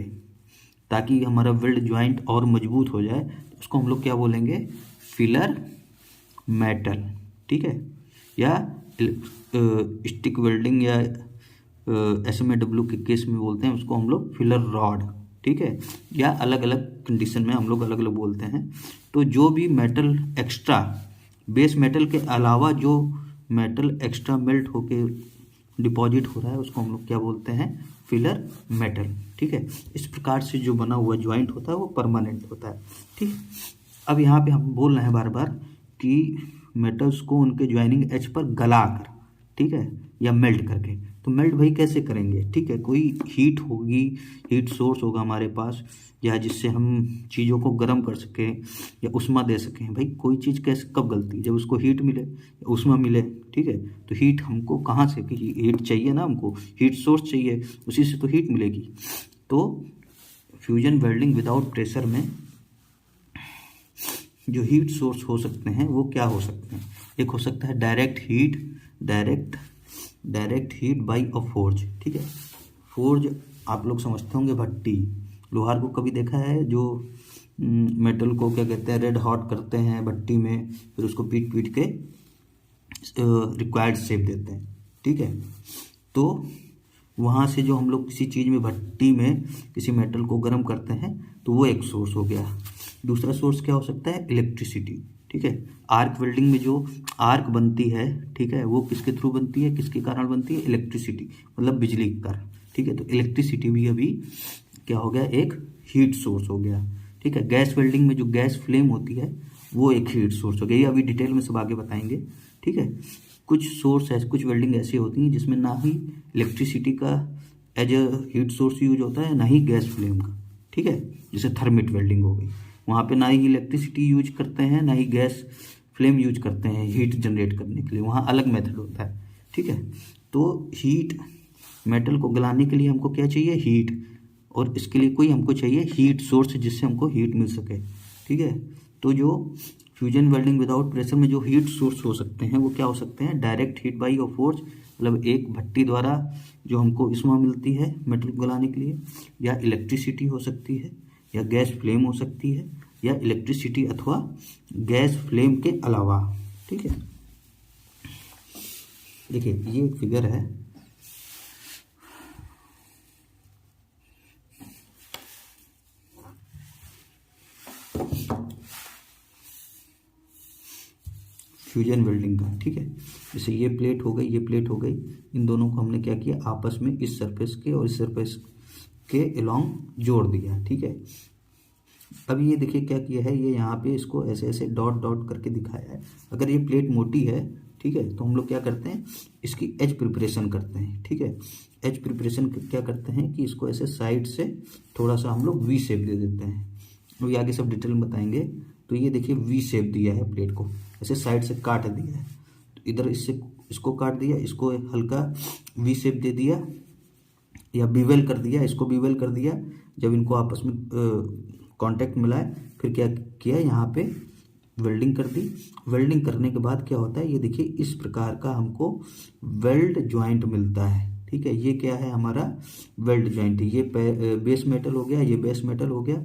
ताकि हमारा वेल्ड ज्वाइंट और मजबूत हो जाए, उसको हम लोग क्या बोलेंगे, फिलर मेटल, ठीक है। या स्टिक वेल्डिंग या SMAW के केस में बोलते हैं उसको हम लोग फिलर रॉड, ठीक है। या अलग अलग कंडीशन में हम लोग अलग अलग बोलते हैं। तो जो भी मेटल एक्स्ट्रा, बेस मेटल के अलावा जो मेटल एक्स्ट्रा मेल्ट होके डिपॉजिट हो रहा है, उसको हम लोग क्या बोलते हैं, फिलर मेटल, ठीक है। इस प्रकार से जो बना हुआ ज्वाइंट होता है वो परमानेंट होता है, ठीक। अब यहाँ पे हम बोल रहे हैं बार बार कि मेटल्स को उनके ज्वाइनिंग एज पर गला कर, ठीक है, या मेल्ट करके। तो मेल्ट भाई कैसे करेंगे, ठीक है, कोई हीट होगी, हीट सोर्स होगा हमारे पास, या जिससे हम चीज़ों को गर्म कर सकें या उष्मा दे सकें। भाई कोई चीज़ कैसे कब गलती है, जब उसको हीट मिले या उष्मा मिले, ठीक है। तो हीट हमको कहाँ से, हीट चाहिए ना, हमको हीट सोर्स चाहिए, उसी से तो हीट मिलेगी। तो फ्यूजन वेल्डिंग विदाउट प्रेशर में जो हीट सोर्स हो सकते हैं वो क्या हो सकते हैं, एक हो सकता है डायरेक्ट हीट बाय अ फोर्ज, ठीक है। फोर्ज आप लोग समझते होंगे, भट्टी, लोहार को कभी देखा है जो मेटल को क्या कहते हैं, रेड हॉट करते हैं भट्टी में, फिर उसको पीट पीट के रिक्वायर्ड शेप देते हैं, ठीक है। तो वहाँ से जो हम लोग किसी चीज़ में, भट्टी में किसी मेटल को गर्म करते हैं, तो वो एक सोर्स हो गया। दूसरा सोर्स क्या हो सकता है, इलेक्ट्रिसिटी, ठीक है। आर्क वेल्डिंग में जो आर्क बनती है, ठीक है, वो किसके थ्रू बनती है, किसके कारण बनती है, इलेक्ट्रिसिटी, मतलब बिजली के कारण, ठीक है। तो इलेक्ट्रिसिटी भी अभी क्या हो गया, एक हीट सोर्स हो गया, ठीक है। गैस वेल्डिंग में जो गैस फ्लेम होती है वो एक हीट सोर्स हो गया। ये अभी डिटेल में सब आगे बताएंगे, ठीक है। कुछ सोर्स है, कुछ वेल्डिंग ऐसी होती हैं जिसमें ना ही इलेक्ट्रिसिटी का as a heat source use होता है, ना ही गैस फ्लेम का, ठीक है। जैसे थर्मिट वेल्डिंग हो गई, वहाँ पे ना ही इलेक्ट्रिसिटी यूज करते हैं, ना ही गैस फ्लेम यूज करते हैं हीट जनरेट करने के लिए, वहाँ अलग मेथड होता है, ठीक है। तो हीट, मेटल को गलाने के लिए हमको क्या चाहिए, हीट, और इसके लिए कोई हमको चाहिए हीट सोर्स जिससे हमको हीट मिल सके, ठीक है। तो जो फ्यूजन वेल्डिंग विदाउट प्रेशर में जो हीट सोर्स हो सकते हैं वो क्या हो सकते हैं, direct heat by of force, मतलब एक भट्टी द्वारा जो हमको ऊष्मा मिलती है मेटल को गलाने के लिए, या इलेक्ट्रिसिटी हो सकती है, या गैस फ्लेम हो सकती है, या इलेक्ट्रिसिटी अथवा गैस फ्लेम के अलावा, ठीक है। देखिए ये एक फिगर है, फ्यूजन वेल्डिंग का, ठीक है। जैसे ये प्लेट हो गई, ये प्लेट हो गई, इन दोनों को हमने क्या किया, आपस में इस सरफेस के और इस सरफेस के अलोंग जोड़ दिया, ठीक है। अब ये देखिए क्या किया है, ये यहाँ पे इसको ऐसे ऐसे डॉट डॉट करके दिखाया है। अगर ये प्लेट मोटी है, ठीक है, तो हम लोग क्या करते हैं, इसकी एज प्रिपरेशन करते हैं। ठीक है, एज प्रिपरेशन क्या करते हैं कि इसको ऐसे साइड से थोड़ा सा हम लोग वी शेप दे देते हैं। अभी आगे सब डिटेल में बताएंगे। तो ये देखिए वी शेप दिया है, प्लेट को ऐसे साइड से काट दिया है। तो इधर इससे इसको काट दिया, इसको हल्का वी शेप दे दिया या बीवेल कर दिया, इसको बीवेल कर दिया। जब इनको आपस में कांटेक्ट मिला है, फिर क्या किया, यहाँ पे वेल्डिंग कर दी। वेल्डिंग करने के बाद क्या होता है, ये देखिए इस प्रकार का हमको वेल्ड जॉइंट मिलता है। ठीक है, ये क्या है, हमारा वेल्ड जॉइंट। ये बेस मेटल हो गया, ये बेस मेटल हो गया।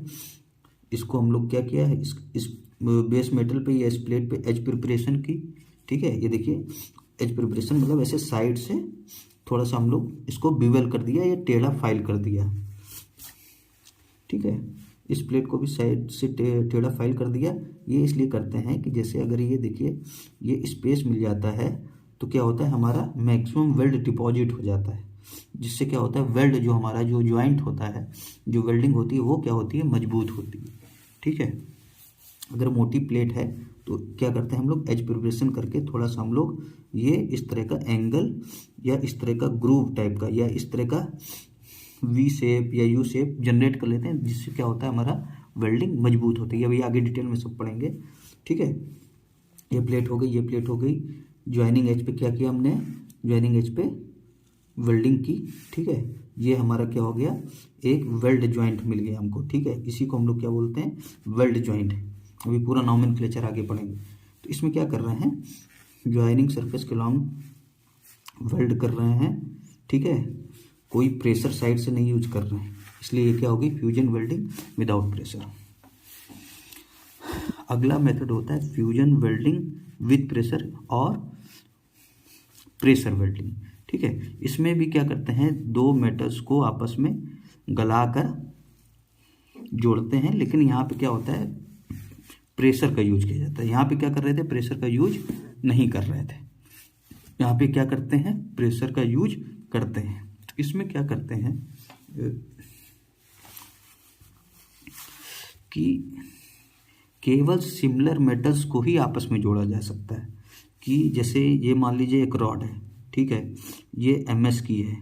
इसको हम लोग क्या किया है, इस बेस मेटल पे या इस प्लेट पे एज प्रिपरेशन की। ठीक है, ये देखिए एज प्रिपरेशन मतलब ऐसे साइड से थोड़ा सा हम लोग इसको बीवेल कर दिया या टेढ़ा फाइल कर दिया। ठीक है, इस प्लेट को भी साइड से टेढ़ा फाइल कर दिया। ये इसलिए करते हैं कि जैसे अगर ये देखिए ये स्पेस मिल जाता है तो क्या होता है, हमारा मैक्सिमम वेल्ड डिपॉजिट हो जाता है, जिससे क्या होता है, वेल्ड जो हमारा जो ज्वाइंट होता है, जो वेल्डिंग होती है, वो क्या होती है, मजबूत होती है। ठीक है, अगर मोटी प्लेट है तो क्या करते हैं हम लोग, एज प्रिपरेशन करके थोड़ा सा हम लोग ये इस तरह का एंगल या इस तरह का ग्रूव टाइप का या इस तरह का वी शेप या यू शेप जनरेट कर लेते हैं, जिससे क्या होता है, हमारा वेल्डिंग मजबूत होती है। अभी आगे डिटेल में सब पढ़ेंगे। ठीक है, ये प्लेट हो गई, ये प्लेट हो गई। ज्वाइनिंग एज पे क्या किया हमने, ज्वाइनिंग एज पे वेल्डिंग की। ठीक है, ये हमारा क्या हो गया, एक वेल्ड जॉइंट मिल गया हमको। ठीक है, इसी को हम लोग क्या बोलते हैं, वेल्ड जॉइंट। अभी पूरा नॉमेनक्लेचर आगे पढ़ेंगे। तो इसमें क्या कर रहे हैं, ज्वाइनिंग सरफेस के लॉन्ग वेल्ड कर रहे हैं। ठीक है, कोई प्रेशर साइड से नहीं यूज कर रहे हैं, इसलिए ये क्या होगी, फ्यूजन वेल्डिंग विदाउट प्रेशर। अगला मेथड होता है फ्यूजन वेल्डिंग विद प्रेशर और प्रेशर वेल्डिंग। ठीक है, इसमें भी क्या करते हैं, दो मेटल्स को आपस में गलाकर जोड़ते हैं, लेकिन यहाँ पे क्या होता है, प्रेशर का यूज किया जाता है। यहाँ पे क्या कर रहे थे, प्रेशर का यूज नहीं कर रहे थे। यहाँ पे क्या करते हैं, प्रेशर का यूज करते हैं। तो इसमें क्या करते हैं कि केवल सिमिलर मेटल्स को ही आपस में जोड़ा जा सकता है। कि जैसे ये मान लीजिए एक रॉड है, ठीक है, ये MS की है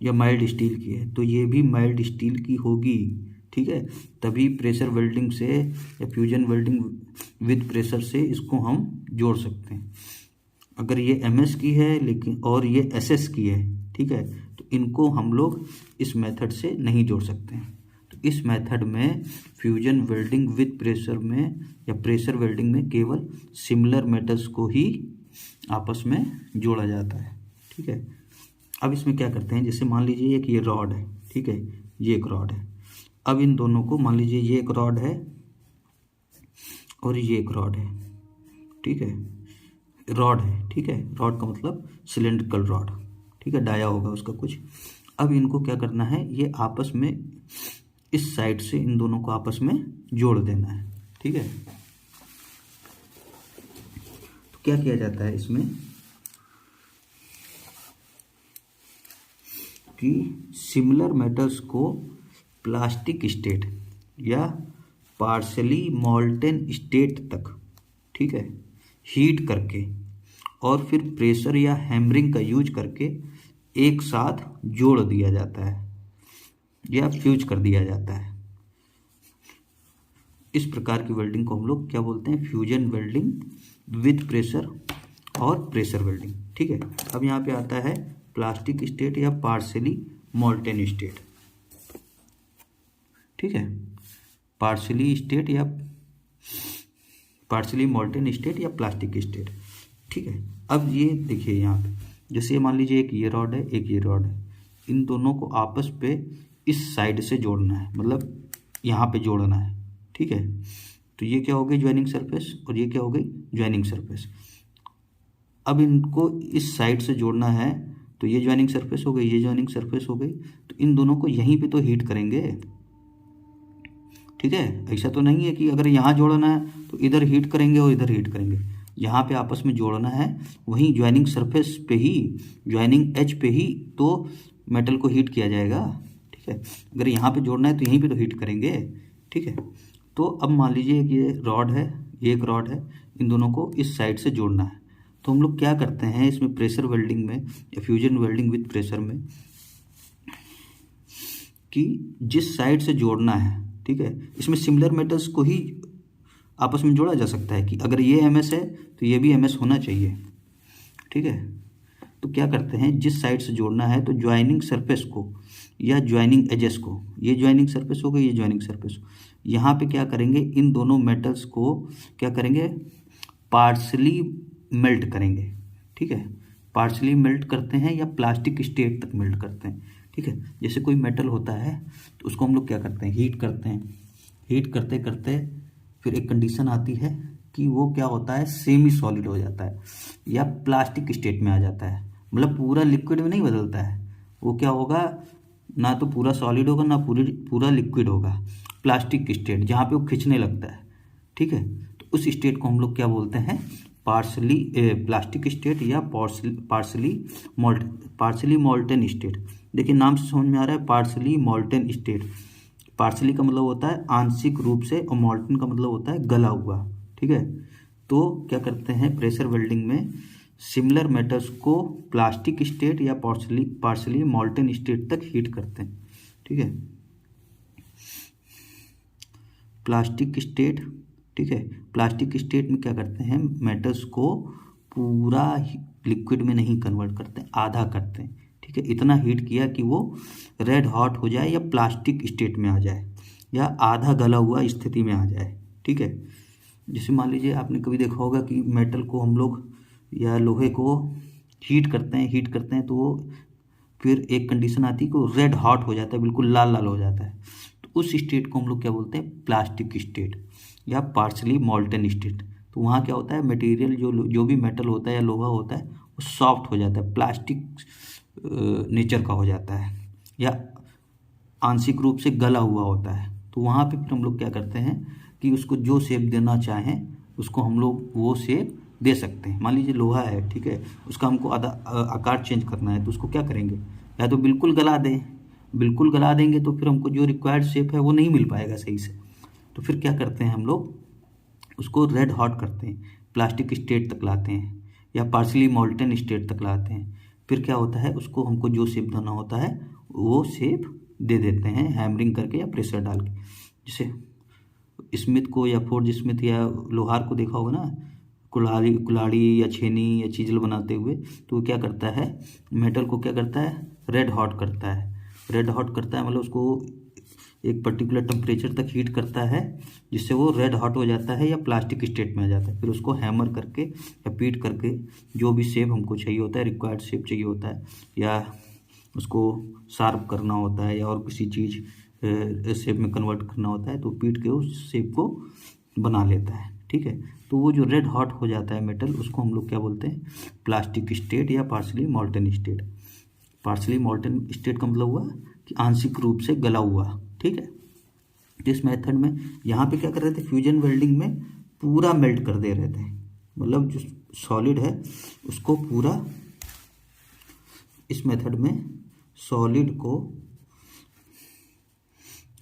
या माइल्ड स्टील की है, तो ये भी माइल्ड स्टील की होगी। ठीक है, तभी प्रेशर वेल्डिंग से या फ्यूजन वेल्डिंग विद प्रेशर से इसको हम जोड़ सकते हैं। अगर ये MS की है लेकिन और ये SS की है, ठीक है, तो इनको हम लोग इस मेथड से नहीं जोड़ सकते हैं। तो इस मेथड में फ्यूजन वेल्डिंग विद प्रेशर में या प्रेशर वेल्डिंग में केवल सिमिलर मेटल्स को ही आपस में जोड़ा जाता है। ठीक है, अब इसमें क्या करते हैं, जैसे मान लीजिए एक ये रॉड है, ठीक है, ये एक रॉड है। अब इन दोनों को मान लीजिए ये एक रॉड है और ये एक रॉड है। ठीक है, रॉड है, ठीक है, रॉड का मतलब सिलेंड्रिकल रॉड। ठीक है, डाया होगा उसका कुछ। अब इनको क्या करना है, ये आपस में इस साइड से इन दोनों को आपस में जोड़ देना है। ठीक है, तो क्या किया जाता है इसमें कि सिमिलर मेटल्स को प्लास्टिक स्टेट या पार्शली मॉल्टेन स्टेट तक, ठीक है, हीट करके और फिर प्रेशर या हैमरिंग का यूज करके एक साथ जोड़ दिया जाता है या फ्यूज कर दिया जाता है। इस प्रकार की वेल्डिंग को हम लोग क्या बोलते हैं, फ्यूजन वेल्डिंग विद प्रेशर और प्रेशर वेल्डिंग। ठीक है, अब यहाँ पे आता है प्लास्टिक स्टेट या पार्शली मॉल्टेन स्टेट। ठीक है, पार्शली स्टेट या पार्शली मॉल्टेन स्टेट या प्लास्टिक स्टेट। ठीक है, अब ये देखिए यहाँ पे जैसे मान लीजिए एक ये रॉड है, एक ये रॉड है, इन दोनों को आपस पे इस साइड से जोड़ना है, मतलब यहाँ पे जोड़ना है। ठीक है, तो ये क्या हो गई, ज्वाइनिंग सरफेस, और ये क्या हो गई, ज्वाइनिंग सरफेस। अब इनको इस साइड से जोड़ना है, तो ये ज्वाइनिंग सरफेस हो गई, ये ज्वाइनिंग सरफेस हो गई। तो इन दोनों को यहीं पे तो हीट करेंगे। ठीक है, ऐसा तो नहीं है कि अगर यहाँ जोड़ना है तो इधर हीट करेंगे और इधर हीट करेंगे। यहाँ पे आपस में जोड़ना है, वहीं ज्वाइनिंग सरफेस पे ही, ज्वाइनिंग एज पे ही तो मेटल को हीट किया जाएगा। ठीक है, अगर यहाँ पे जोड़ना है तो यहीं पे तो हीट करेंगे। ठीक है, तो अब मान लीजिए कि ये रॉड है, ये एक रॉड है, इन दोनों को इस साइड से जोड़ना है। तो हम लोग क्या करते हैं इसमें प्रेशर वेल्डिंग में या फ्यूजन वेल्डिंग विद प्रेशर में कि जिस साइड से जोड़ना है, ठीक है, इसमें सिमिलर मेटल्स को ही आपस में जोड़ा जा सकता है कि अगर ये एमएस है तो ये भी एमएस होना चाहिए, ठीक है। तो क्या करते हैं, जिस साइड से जोड़ना है तो ज्वाइनिंग सरफेस को या ज्वाइनिंग एजेस को, ये ज्वाइनिंग सरफेस हो गई, ये ज्वाइनिंग सरफेस हो, यहाँ पे क्या करेंगे, इन दोनों मेटल्स को क्या करेंगे, पार्शली मेल्ट करेंगे, ठीक है। पार्शली मेल्ट करते हैं या प्लास्टिक स्टेट तक मेल्ट करते हैं, ठीक है। जैसे कोई मेटल होता है तो उसको हम लोग क्या करते हैं, हीट करते हैं। हीट करते करते फिर एक कंडीशन आती है कि वो क्या होता है, सेमी सॉलिड हो जाता है या प्लास्टिक स्टेट में आ जाता है। मतलब पूरा लिक्विड में नहीं बदलता है, वो क्या होगा, ना तो पूरा सॉलिड होगा ना पूरा लिक्विड होगा, प्लास्टिक स्टेट जहाँ पे वो खिंचने लगता है, ठीक है। तो उस स्टेट को हम लोग क्या बोलते हैं, पार्शली प्लास्टिक स्टेट या पार्शली मोल्टन स्टेट। देखिए नाम से समझ में आ रहा है, पार्शली मोल्टन स्टेट। पार्शली का मतलब होता है आंशिक रूप से और मोल्टन का मतलब होता है गला हुआ, ठीक है। तो क्या करते हैं प्रेशर वेल्डिंग में, सिमिलर मेटल्स को प्लास्टिक स्टेट या पार्शली मोल्टन स्टेट तक हीट करते हैं, ठीक है। प्लास्टिक स्टेट, ठीक है, प्लास्टिक स्टेट में क्या करते हैं, मेटल्स को पूरा लिक्विड में नहीं कन्वर्ट करते, आधा करते हैं, ठीक है। इतना हीट किया कि वो रेड हॉट हो जाए या प्लास्टिक स्टेट में आ जाए या आधा गला हुआ स्थिति में आ जाए, ठीक है। जैसे मान लीजिए आपने कभी देखा होगा कि मेटल को हम लोग या लोहे को हीट करते हैं तो वो फिर एक कंडीशन आती है कि वो रेड हॉट हो जाता है, बिल्कुल लाल लाल हो जाता है। तो उस स्टेट को हम लोग क्या बोलते हैं, प्लास्टिक स्टेट या पार्शली मोल्टन स्टेट। तो वहाँ क्या होता है, मटेरियल जो भी मेटल होता है या लोहा होता है वो सॉफ्ट हो जाता है, प्लास्टिक नेचर का हो जाता है या आंशिक रूप से गला हुआ होता है। तो वहाँ पे फिर हम लोग क्या करते हैं कि उसको जो शेप देना चाहें उसको हम लोग वो शेप दे सकते हैं। मान लीजिए लोहा है, ठीक है, उसका हमको आधा आकार चेंज करना है तो उसको क्या करेंगे, या तो बिल्कुल गला दें, बिल्कुल गला देंगे तो फिर हमको जो रिक्वायर्ड शेप है वो नहीं मिल पाएगा सही से। तो फिर क्या करते हैं हम लोग उसको रेड हॉट करते हैं, प्लास्टिक स्टेट तक लाते हैं या पार्शली मोल्टन स्टेट तक लाते हैं। फिर क्या होता है, उसको हमको जो शेप देना होता है वो शेप दे देते हैं हैमरिंग करके या प्रेशर डाल के। जैसे स्मिथ को या फोर्ज स्मिथ या लोहार को देखा होगा ना, कुल्हाड़ी या छेनी या चीजल बनाते हुए, तो वो क्या करता है, मेटल को क्या करता है, रेड हॉट करता है। रेड हॉट करता है मतलब उसको एक पर्टिकुलर टेम्परेचर तक हीट करता है जिससे वो रेड हॉट हो जाता है या प्लास्टिक स्टेट में आ जाता है। फिर उसको हैमर करके या पीट करके जो भी शेप हमको चाहिए होता है, रिक्वायर्ड शेप चाहिए होता है या उसको शार्प करना होता है या और किसी चीज़ शेप में कन्वर्ट करना होता है, तो पीट के उस शेप को बना लेता है, ठीक है। तो वो जो रेड हॉट हो जाता है मेटल, उसको हम लोग क्या बोलते हैं, प्लास्टिक स्टेट या partially molten state. Partially molten state का मतलब हुआ कि आंशिक रूप से गला हुआ, ठीक है। इस मेथड में यहाँ पे क्या कर रहे थे, फ्यूजन वेल्डिंग में पूरा मेल्ट कर दे रहे थे, मतलब जो सॉलिड है उसको पूरा, इस मेथड में सॉलिड को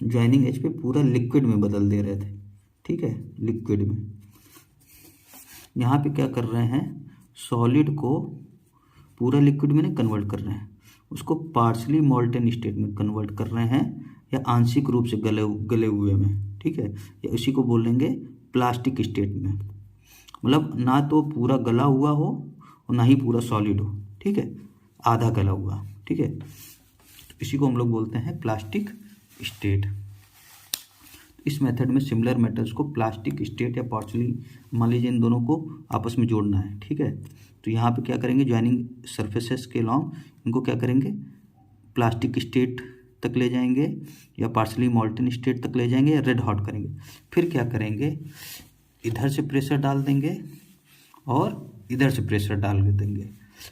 ज्वाइनिंग एज पे पूरा लिक्विड में बदल दे रहे थे, ठीक है, लिक्विड में। यहाँ पे क्या कर रहे हैं, सॉलिड को पूरा लिक्विड में नहीं कन्वर्ट कर रहे हैं, उसको पार्शली मोल्टन स्टेट में कन्वर्ट कर रहे हैं या आंशिक रूप से गले हुए में, ठीक है, या इसी को बोलेंगे प्लास्टिक स्टेट में। मतलब ना तो पूरा गला हुआ हो और ना ही पूरा सॉलिड हो, ठीक है, आधा गला हुआ, ठीक है। तो इसी को हम लोग बोलते हैं प्लास्टिक स्टेट। इस मेथड में सिमिलर मेटल्स को प्लास्टिक स्टेट या पार्शली, मान लीजिए इन दोनों को आपस में जोड़ना है, ठीक है। तो यहाँ पे क्या करेंगे, ज्वाइनिंग सरफेसेस के लॉन्ग इनको क्या करेंगे, प्लास्टिक स्टेट तक ले जाएंगे या पार्शली मोल्टन स्टेट तक ले जाएंगे या रेड हॉट करेंगे। फिर क्या करेंगे, इधर से प्रेशर डाल देंगे और इधर से प्रेशर डाल देंगे,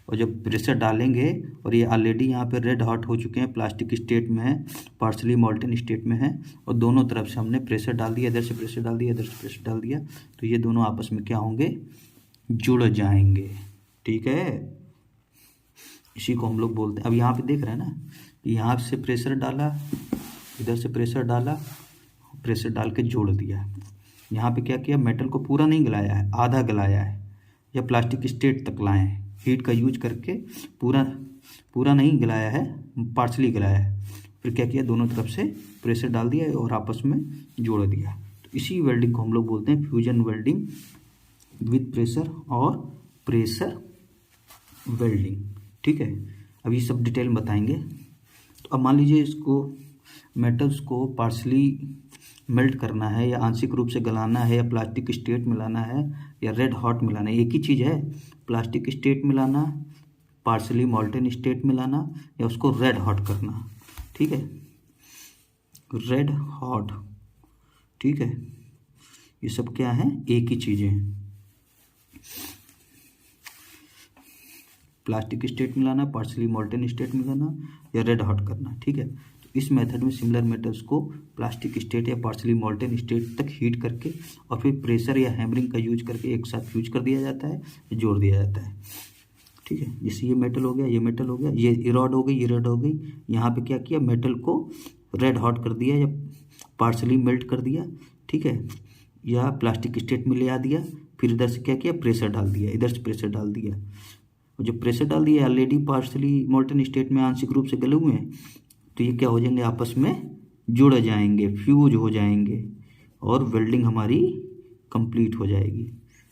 और जब प्रेशर डालेंगे और ये ऑलरेडी यहाँ पे रेड हॉट हो चुके हैं, प्लास्टिक स्टेट में है, पार्शली मोल्टन स्टेट में है, और दोनों तरफ से हमने प्रेशर डाल दिया, इधर से प्रेशर डाल दिया, इधर से प्रेशर डाल दिया, तो ये दोनों आपस में क्या होंगे, जुड़ जाएंगे, ठीक है। इसी को हम लोग बोलते हैं। अब यहाँ पे देख रहे हैं ना, यहाँ से प्रेशर डाला, इधर से प्रेशर डाला, प्रेशर डाल के जोड़ दिया। यहाँ पे क्या किया, मेटल को पूरा नहीं गलाया है, आधा गलाया है, या प्लास्टिक स्टेट तक लाए हैं हीट का यूज करके। पूरा नहीं गलाया है, पार्शली गलाया है। फिर क्या किया, दोनों तरफ से प्रेशर डाल दिया और आपस में जोड़ दिया। तो इसी वेल्डिंग को हम लोग बोलते हैं फ्यूजन वेल्डिंग विद प्रेशर और प्रेशर वेल्डिंग। ठीक है, अब ये सब डिटेल में बताएंगे। तो अब मान लीजिए इसको मेटल्स को पार्शली मेल्ट करना है, या आंशिक रूप से गलाना है, या प्लास्टिक स्टेट मिलाना है, या रेड हॉट मिलाना है। एक ही चीज़ है, प्लास्टिक स्टेट मिलाना, पार्शली मॉल्टन स्टेट मिलाना, या उसको रेड हॉट करना। ठीक है, रेड हॉट। ठीक है, ये सब क्या है, एक ही चीज़ें हैं। प्लास्टिक स्टेट मिलाना, पार्शली मॉल्टन स्टेट मिलाना, या रेड हॉट करना। ठीक है, तो इस मेथड में सिमिलर मेटल्स को प्लास्टिक स्टेट या पार्शली मॉल्टन स्टेट तक हीट करके और फिर प्रेशर या हैमरिंग का यूज करके एक साथ फ्यूज कर दिया जाता है, जोड़ दिया जाता है। ठीक है, जैसे ये मेटल हो गया, ये मेटल हो गया, ये रॉड हो गई, ये रॉड हो गई। यहाँ पे क्या किया, मेटल को रेड हॉट कर दिया या पार्शली मेल्ट कर दिया। ठीक है, या प्लास्टिक स्टेट में ले आ दिया। फिर इधर से क्या किया, प्रेशर डाल दिया, इधर से प्रेशर डाल दिया। और जब प्रेशर डाल दिया, ऑलरेडी पार्शली मॉल्टन स्टेट में आंशिक रूप से गले हुए हैं, तो ये क्या हो जाएंगे, आपस में जुड़ जाएंगे, फ्यूज हो जाएंगे, और वेल्डिंग हमारी कंप्लीट हो जाएगी।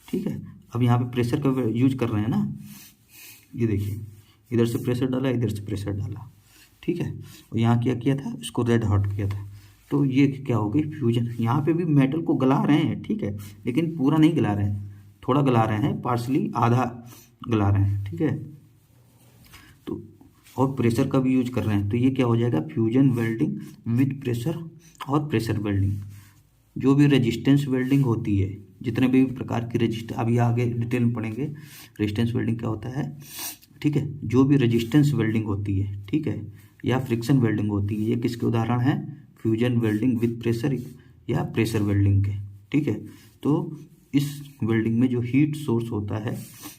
ठीक है, अब यहाँ पे प्रेशर का यूज कर रहे हैं ना, ये देखिए, इधर से प्रेशर डाला, इधर से प्रेशर डाला। ठीक है, और यहाँ क्या किया था, इसको रेड हॉट किया था। तो ये क्या हो गई, फ्यूजन। यहाँ पे भी मेटल को गला रहे हैं, ठीक है, लेकिन पूरा नहीं गला रहे हैं, थोड़ा गला रहे हैं, पार्शली आधा गला रहे हैं। ठीक है, तो और प्रेशर का भी यूज कर रहे हैं। तो ये क्या हो जाएगा, फ्यूजन वेल्डिंग विद प्रेशर और प्रेशर वेल्डिंग। जो भी रेजिस्टेंस वेल्डिंग होती है, जितने भी प्रकार की रेजिस्टेंस, अभी आगे डिटेल में पढ़ेंगे रेजिस्टेंस वेल्डिंग क्या होता है। ठीक है, जो भी रेजिस्टेंस वेल्डिंग होती है, ठीक है, या फ्रिक्शन वेल्डिंग होती है, ये किसके उदाहरण हैं, फ्यूजन वेल्डिंग विद प्रेशर या प्रेशर वेल्डिंग के। ठीक है, तो इस वेल्डिंग में जो हीट सोर्स होता है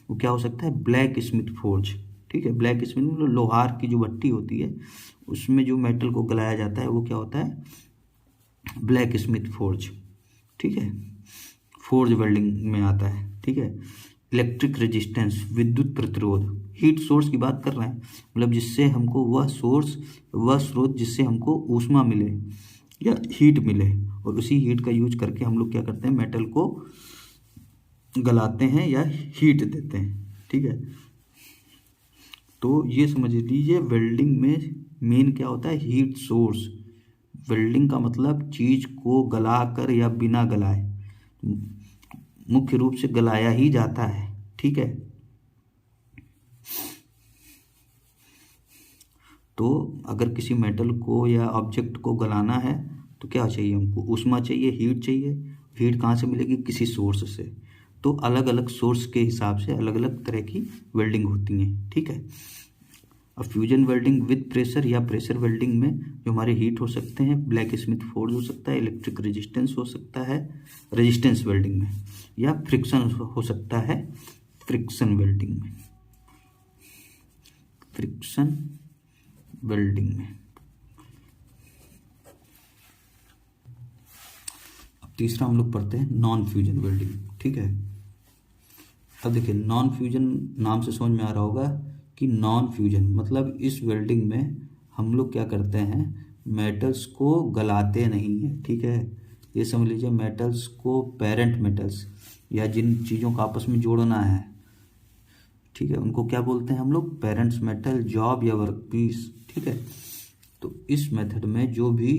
वो क्या हो सकता है, ब्लैक स्मिथ फोर्ज। ठीक है, ब्लैक स्मिथ मतलब लोहार की जो भट्टी होती है, उसमें जो मेटल को गलाया जाता है वो क्या होता है, ब्लैक स्मिथ फोर्ज। ठीक है, फोर्ज वेल्डिंग में आता है। ठीक है, इलेक्ट्रिक रेजिस्टेंस, विद्युत प्रतिरोध, हीट सोर्स की बात कर रहे हैं, मतलब जिससे हमको वह स्रोत जिससे हमको ऊष्मा मिले या हीट मिले, और उसी हीट का यूज करके हम लोग क्या करते हैं, मेटल को गलाते हैं या हीट देते हैं। ठीक है, तो ये समझ लीजिए वेल्डिंग में मेन क्या होता है, हीट सोर्स। वेल्डिंग का मतलब चीज को गलाकर या बिना गलाए, मुख्य रूप से गलाया ही जाता है। ठीक है, तो अगर किसी मेटल को या ऑब्जेक्ट को गलाना है तो क्या चाहिए, हमको ऊष्मा चाहिए, हीट चाहिए। हीट कहाँ से मिलेगी, किसी सोर्स से। तो अलग अलग सोर्स के हिसाब से अलग अलग तरह की वेल्डिंग होती हैं। ठीक है, अब फ्यूजन वेल्डिंग विद प्रेशर या प्रेशर वेल्डिंग में जो हमारे हीट हो सकते हैं, ब्लैक स्मिथ फोर्ज हो सकता है, इलेक्ट्रिक रेजिस्टेंस हो सकता है रेजिस्टेंस वेल्डिंग में, या फ्रिक्शन हो सकता है फ्रिक्शन वेल्डिंग में। फ्रिक्शन वेल्डिंग में अब तीसरा हम लोग पढ़ते हैं नॉन फ्यूजन वेल्डिंग। ठीक है, अब देखिए नॉन फ्यूजन नाम से समझ में आ रहा होगा कि नॉन फ्यूजन मतलब इस वेल्डिंग में हम लोग क्या करते हैं, मेटल्स को गलाते नहीं हैं। ठीक है, ये समझ लीजिए मेटल्स को, पेरेंट मेटल्स या जिन चीज़ों का आपस में जोड़ना है, ठीक है, उनको क्या बोलते हैं हम लोग, पेरेंट्स मेटल, जॉब या वर्कपीस। ठीक है, तो इस मेथड में जो भी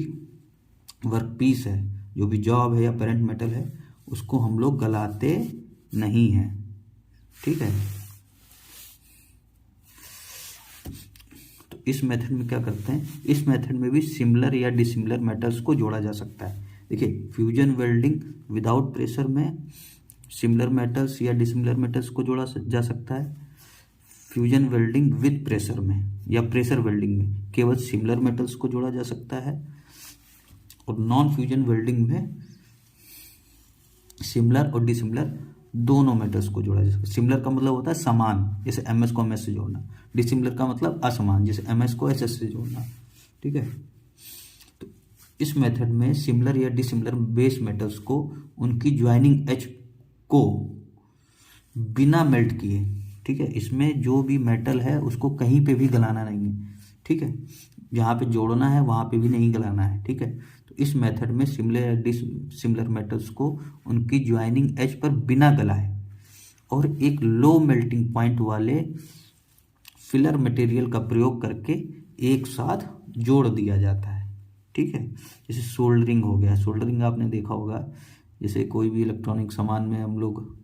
वर्कपीस है, जो भी जॉब है या पेरेंट मेटल है, उसको हम लोग गलाते नहीं हैं। ठीक है, तो इस मेथड में क्या करते हैं, इस मेथड में भी सिमिलर या डिसिमिलर मेटल्स को जोड़ा जा सकता है। देखिए फ्यूजन वेल्डिंग विदाउट प्रेशर में सिमिलर मेटल्स या डिसिमिलर मेटल्स को जोड़ा जा सकता है। फ्यूजन वेल्डिंग विद प्रेशर में या प्रेशर वेल्डिंग में केवल सिमिलर मेटल्स को जोड़ा जा सकता है। और नॉन फ्यूजन वेल्डिंग में सिमिलर और डिसिमिलर दोनों मेटल्स को जोड़ा जा सकता है। सिमिलर का मतलब होता है समान, जैसे एमएस को एमएस से जोड़ना। डिसिमिलर का मतलब असमान, जैसे एमएस को एसएस से जोड़ना। ठीक है, तो इस मेथड में सिमिलर या डिसिमिलर बेस मेटल्स को उनकी ज्वाइनिंग एज को बिना मेल्ट किए, ठीक है, इसमें जो भी मेटल है उसको कहीं पे भी गलाना नहीं है, ठीक है, जहाँ पे जोड़ना है वहाँ पे भी नहीं गलाना है, ठीक है। तो इस मेथड में सिमिलर या डिसिमिलर मेटल्स को उनकी ज्वाइनिंग एज पर बिना गलाए और एक लो मेल्टिंग पॉइंट वाले फिलर मटेरियल का प्रयोग करके एक साथ जोड़ दिया जाता है, ठीक है। जैसे सोल्डरिंग हो गया, सोल्डरिंग आपने देखा होगा, जैसे कोई भी इलेक्ट्रॉनिक सामान में हम लोग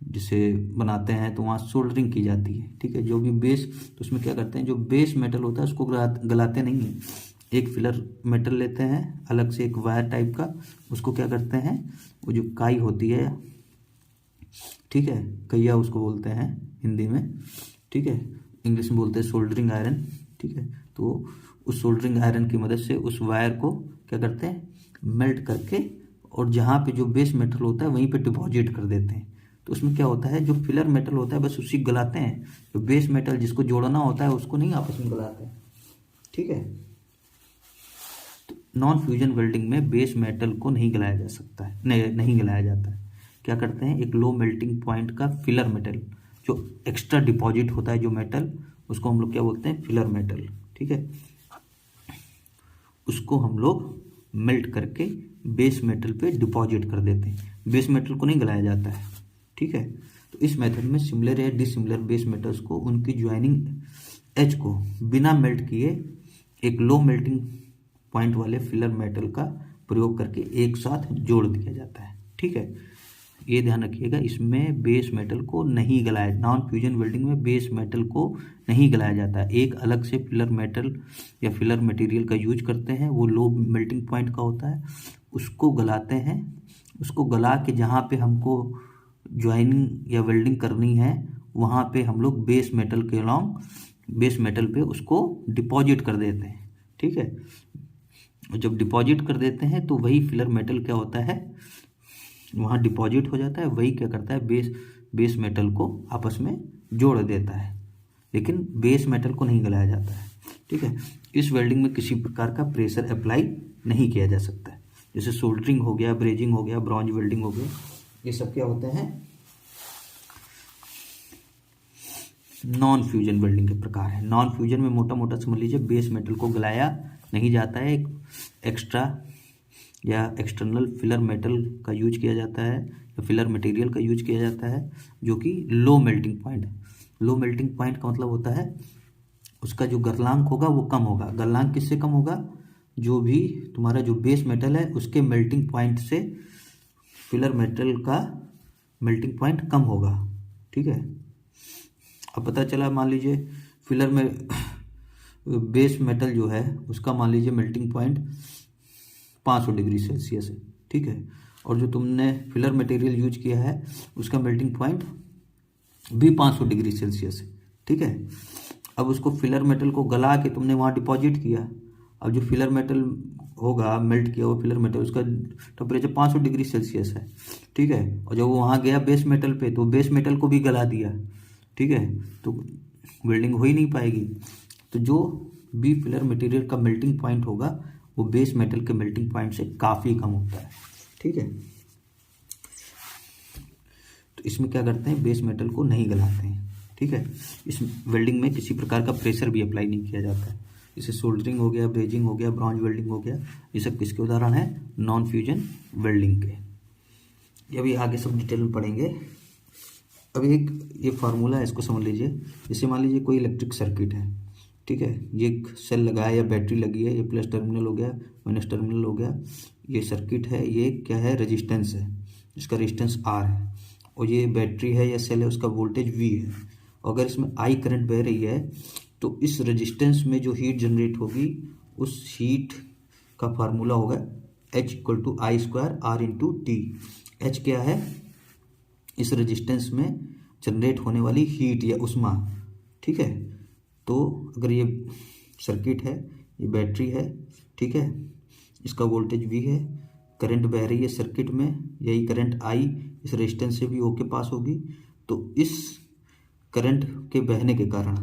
जिसे बनाते हैं तो वहाँ सोल्डरिंग की जाती है, ठीक है। जो भी बेस, तो उसमें क्या करते हैं, जो बेस मेटल होता है उसको गलाते नहीं हैं, एक फिलर मेटल लेते हैं अलग से, एक वायर टाइप का, उसको क्या करते हैं, वो जो काई होती है, ठीक है, कैया उसको बोलते हैं हिंदी में, ठीक है, इंग्लिश में बोलते हैं सोल्डरिंग आयरन, ठीक है। तो उस सोल्डरिंग आयरन की मदद से उस वायर को क्या करते हैं, मेल्ट करके, और जहाँ पे जो बेस मेटल होता है वहीं पे डिपॉजिट कर देते हैं। तो उसमें क्या होता है, जो फिलर मेटल होता है बस उसी गलाते हैं, जो बेस मेटल जिसको जोड़ना होता है उसको नहीं आपस में गलाते हैं, ठीक है। तो नॉन फ्यूजन वेल्डिंग में बेस मेटल को नहीं गलाया जा सकता है, नहीं गलाया जाता है। क्या करते हैं, एक लो मेल्टिंग पॉइंट का फिलर मेटल, जो एक्स्ट्रा डिपॉजिट होता है जो मेटल, उसको हम लोग क्या बोलते हैं, फिलर मेटल, ठीक है, उसको हम लोग मेल्ट करके बेस मेटल पे डिपॉजिट कर देते हैं, बेस मेटल को नहीं गलाया जाता है, ठीक है। तो इस मेथड में सिमिलर या डिसिमिलर बेस मेटल्स को उनकी ज्वाइनिंग एज को बिना मेल्ट किए एक लो मेल्टिंग पॉइंट वाले फिलर मेटल का प्रयोग करके एक साथ जोड़ दिया जाता है, ठीक है। ये ध्यान रखिएगा, इसमें बेस मेटल को नहीं गलाया, नॉन फ्यूजन वेल्डिंग में बेस मेटल को नहीं गलाया जाता है, एक अलग से फिलर मेटल या फिलर मटेरियल का यूज करते हैं, वो लो मेल्टिंग पॉइंट का होता है, उसको गलाते हैं, उसको गला के जहाँ पे हमको ज्वाइनिंग या वेल्डिंग करनी है वहाँ पे हम लोग बेस मेटल के अलॉन्ग बेस मेटल पे उसको डिपॉजिट कर देते हैं, ठीक है। और जब डिपॉजिट कर देते हैं तो वही फिलर मेटल क्या होता है, वहाँ डिपॉजिट हो जाता है, वही क्या करता है, बेस मेटल को आपस में जोड़ देता है, लेकिन बेस मेटल को नहीं गलाया जाता है, ठीक है। इस वेल्डिंग में किसी प्रकार का प्रेशर अप्लाई नहीं किया जा सकता है, जैसे सोल्डरिंग हो गया, ब्रेजिंग हो गया, ब्रॉन्ज वेल्डिंग हो गया, ये सब क्या होते हैं, नॉन फ्यूजन वेल्डिंग के प्रकार है। नॉन फ्यूजन में मोटा मोटा समझ लीजिए बेस मेटल को गलाया नहीं जाता है, एक एक्स्ट्रा या एक्सटर्नल फिलर मेटल का यूज किया जाता है या फिलर मटेरियल का यूज किया जाता है, जो कि low melting point, low melting point का मतलब होता है उसका जो गलनांक होगा वो कम होगा। गलनांक किससे कम होगा, जो भी तुम्हारा जो बेस मेटल है उसके मेल्टिंग पॉइंट से फिलर मेटल का मेल्टिंग पॉइंट कम होगा, ठीक है। अब पता चला, मान लीजिए फिलर में बेस मेटल जो है उसका मान लीजिए मेल्टिंग पॉइंट 500 डिग्री सेल्सियस है, ठीक है, और जो तुमने फिलर मटेरियल यूज किया है उसका मेल्टिंग पॉइंट भी 500 डिग्री सेल्सियस है, ठीक है। अब उसको फिलर मेटल को गला के तुमने वहाँ डिपॉजिट किया, अब जो फिलर मेटल होगा मेल्ट किया हुआ फिलर मेटल उसका टेम्परेचर 500 डिग्री सेल्सियस है, ठीक है, और जब वो वहाँ गया बेस मेटल पे तो बेस मेटल को भी गला दिया, ठीक है, तो वेल्डिंग हो ही नहीं पाएगी। तो जो भी फिलर मटेरियल का मेल्टिंग पॉइंट होगा वो बेस मेटल के मेल्टिंग पॉइंट से काफ़ी कम होता है, ठीक है। तो इसमें क्या करते हैं, बेस मेटल को नहीं गलाते हैं, ठीक है। इस वेल्डिंग में किसी प्रकार का प्रेशर भी अप्लाई नहीं किया जाता है, जैसे सोल्डरिंग हो गया, ब्रेजिंग हो गया, ब्रॉन्ज वेल्डिंग हो गया, ये सब किसके उदाहरण है, नॉन फ्यूजन वेल्डिंग के। ये अभी आगे सब डिटेल में पढ़ेंगे। अभी एक ये फार्मूला है, इसको समझ लीजिए। जैसे मान लीजिए कोई इलेक्ट्रिक सर्किट है, ठीक है, ये एक सेल लगा है या बैटरी लगी है, ये प्लस टर्मिनल हो गया, माइनस टर्मिनल हो गया, ये सर्किट है, ये क्या है, रेजिस्टेंस है, जिसका रेजिस्टेंस R है, और ये बैटरी है या सेल है, उसका वोल्टेज V है। अगर इसमें I करंट बह रही है तो इस रेजिस्टेंस में जो हीट जनरेट होगी उस हीट का फार्मूला होगा H=I²R×T। H क्या है, इस रेजिस्टेंस में जनरेट होने वाली हीट या उष्मा, ठीक है। तो अगर ये सर्किट है, ये बैटरी है, ठीक है, इसका वोल्टेज V है, करंट बह रही है सर्किट में, यही करंट I इस रेजिस्टेंस से भी होके पास होगी, तो इस करंट के बहने के कारण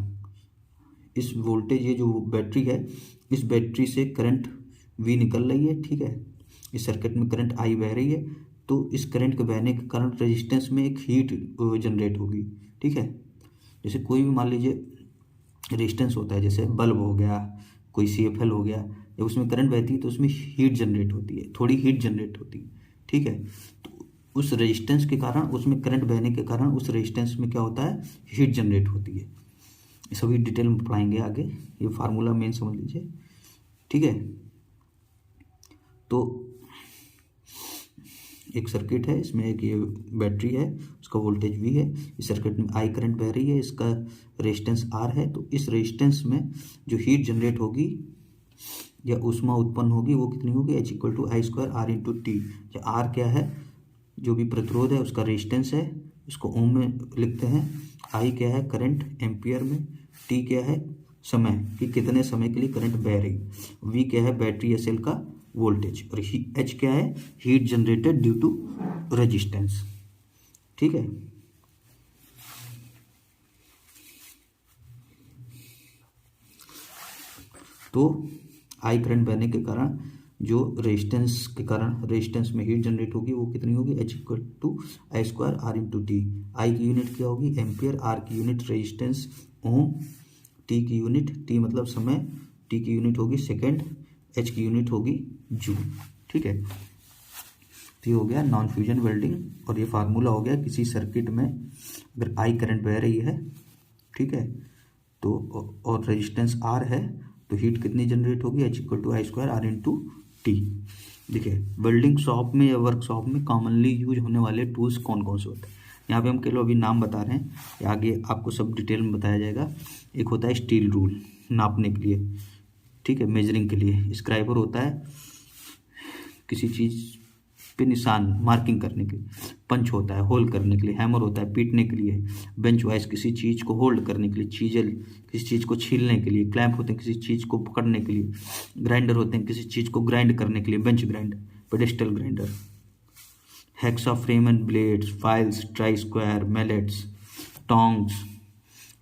इस वोल्टेज, ये जो बैटरी है, इस बैटरी से करंट वी निकल रही है, ठीक है। इस सर्किट में करंट आई बह रही है, तो इस करंट के बहने के कारण रेजिस्टेंस में एक हीट जनरेट होगी, ठीक है। जैसे कोई भी मान लीजिए रेजिस्टेंस होता है, जैसे बल्ब हो गया, कोई CFL हो गया, जब उसमें करंट बहती है तो उसमें हीट जनरेट होती है, थोड़ी हीट जनरेट होती है, ठीक है। तो उस रेजिस्टेंस के कारण, उसमें करंट बहने के कारण उस रेजिस्टेंस में क्या होता है, हीट जनरेट होती है। ये सभी डिटेल में पढ़ाएंगे आगे, ये फार्मूला मेन समझ लीजिए, ठीक है। तो एक सर्किट है, इसमें एक ये बैटरी है, उसका वोल्टेज V है, इस सर्किट में I करंट बह रही है, इसका रेजिस्टेंस R है। तो इस रेजिस्टेंस में जो हीट जनरेट होगी या ऊष्मा उत्पन्न होगी वो कितनी होगी, H=I²R×T। या R क्या है, जो भी प्रतिरोध है उसका रेजिस्टेंस है, इसको ओम में लिखते हैं। I क्या है, करंट एम्पियर में। T क्या है, समय, कि कितने समय के लिए करंट बह रही। V क्या है, बैटरी या सेल का वोल्टेज। और H क्या है, heat generated due to resistance, ठीक है। तो I करंट बहने के कारण जो रेजिस्टेंस के कारण रेजिस्टेंस में हीट जनरेट होगी वो कितनी होगी, H=I²R×T। I की यूनिट क्या होगी, एम्पियर, R की यूनिट रेजिस्टेंस, ओम, T की यूनिट, T मतलब समय, T की यूनिट होगी सेकेंड, H की यूनिट होगी जूल, ठीक है। तो ये हो गया नॉन फ्यूजन वेल्डिंग। और ये फार्मूला हो गया किसी सर्किट में अगर I करंट बह रही है, ठीक है, तो और रेजिस्टेंस R है तो हीट कितनी जनरेट होगी, H=I²R×T। देखिए वेल्डिंग शॉप में या वर्कशॉप में कॉमनली यूज होने वाले टूल्स कौन कौन से होते हैं, यहाँ पे हम केवल अभी नाम बता रहे हैं, आगे आपको सब डिटेल में बताया जाएगा। एक होता है स्टील रूल नापने के लिए, ठीक है, मेजरिंग के लिए। स्क्राइबर होता है किसी चीज़ पे निशान मार्किंग करने के लिए। पंच होता है होल्ड करने के लिए। हैमर होता है पीटने के लिए। बेंच वाइज किसी चीज़ को होल्ड करने के लिए, चीज़ें किसी चीज़ को छीलने के लिए। क्लैंप होते हैं किसी चीज़ को पकड़ने के लिए। ग्राइंडर होते हैं किसी चीज़ को ग्राइंड करने के लिए, bench grinder, pedestal grinder. Hacksaw frame and blades, files, try square, mallets, tongs,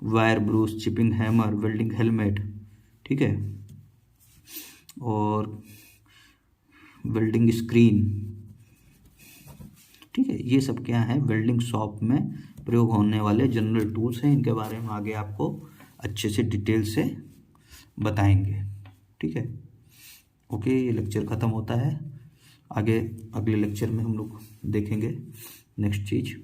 wire brush, chipping hammer, welding helmet, ठीक है, और वेल्डिंग स्क्रीन, ठीक है। ये सब क्या है, वेल्डिंग शॉप में प्रयोग होने वाले जनरल टूल्स हैं। इनके बारे में आगे आपको अच्छे से डिटेल से बताएंगे, ठीक है। ओके, ये लेक्चर ख़त्म होता है। आगे अगले लेक्चर में हम लोग देखेंगे नेक्स्ट चीज़।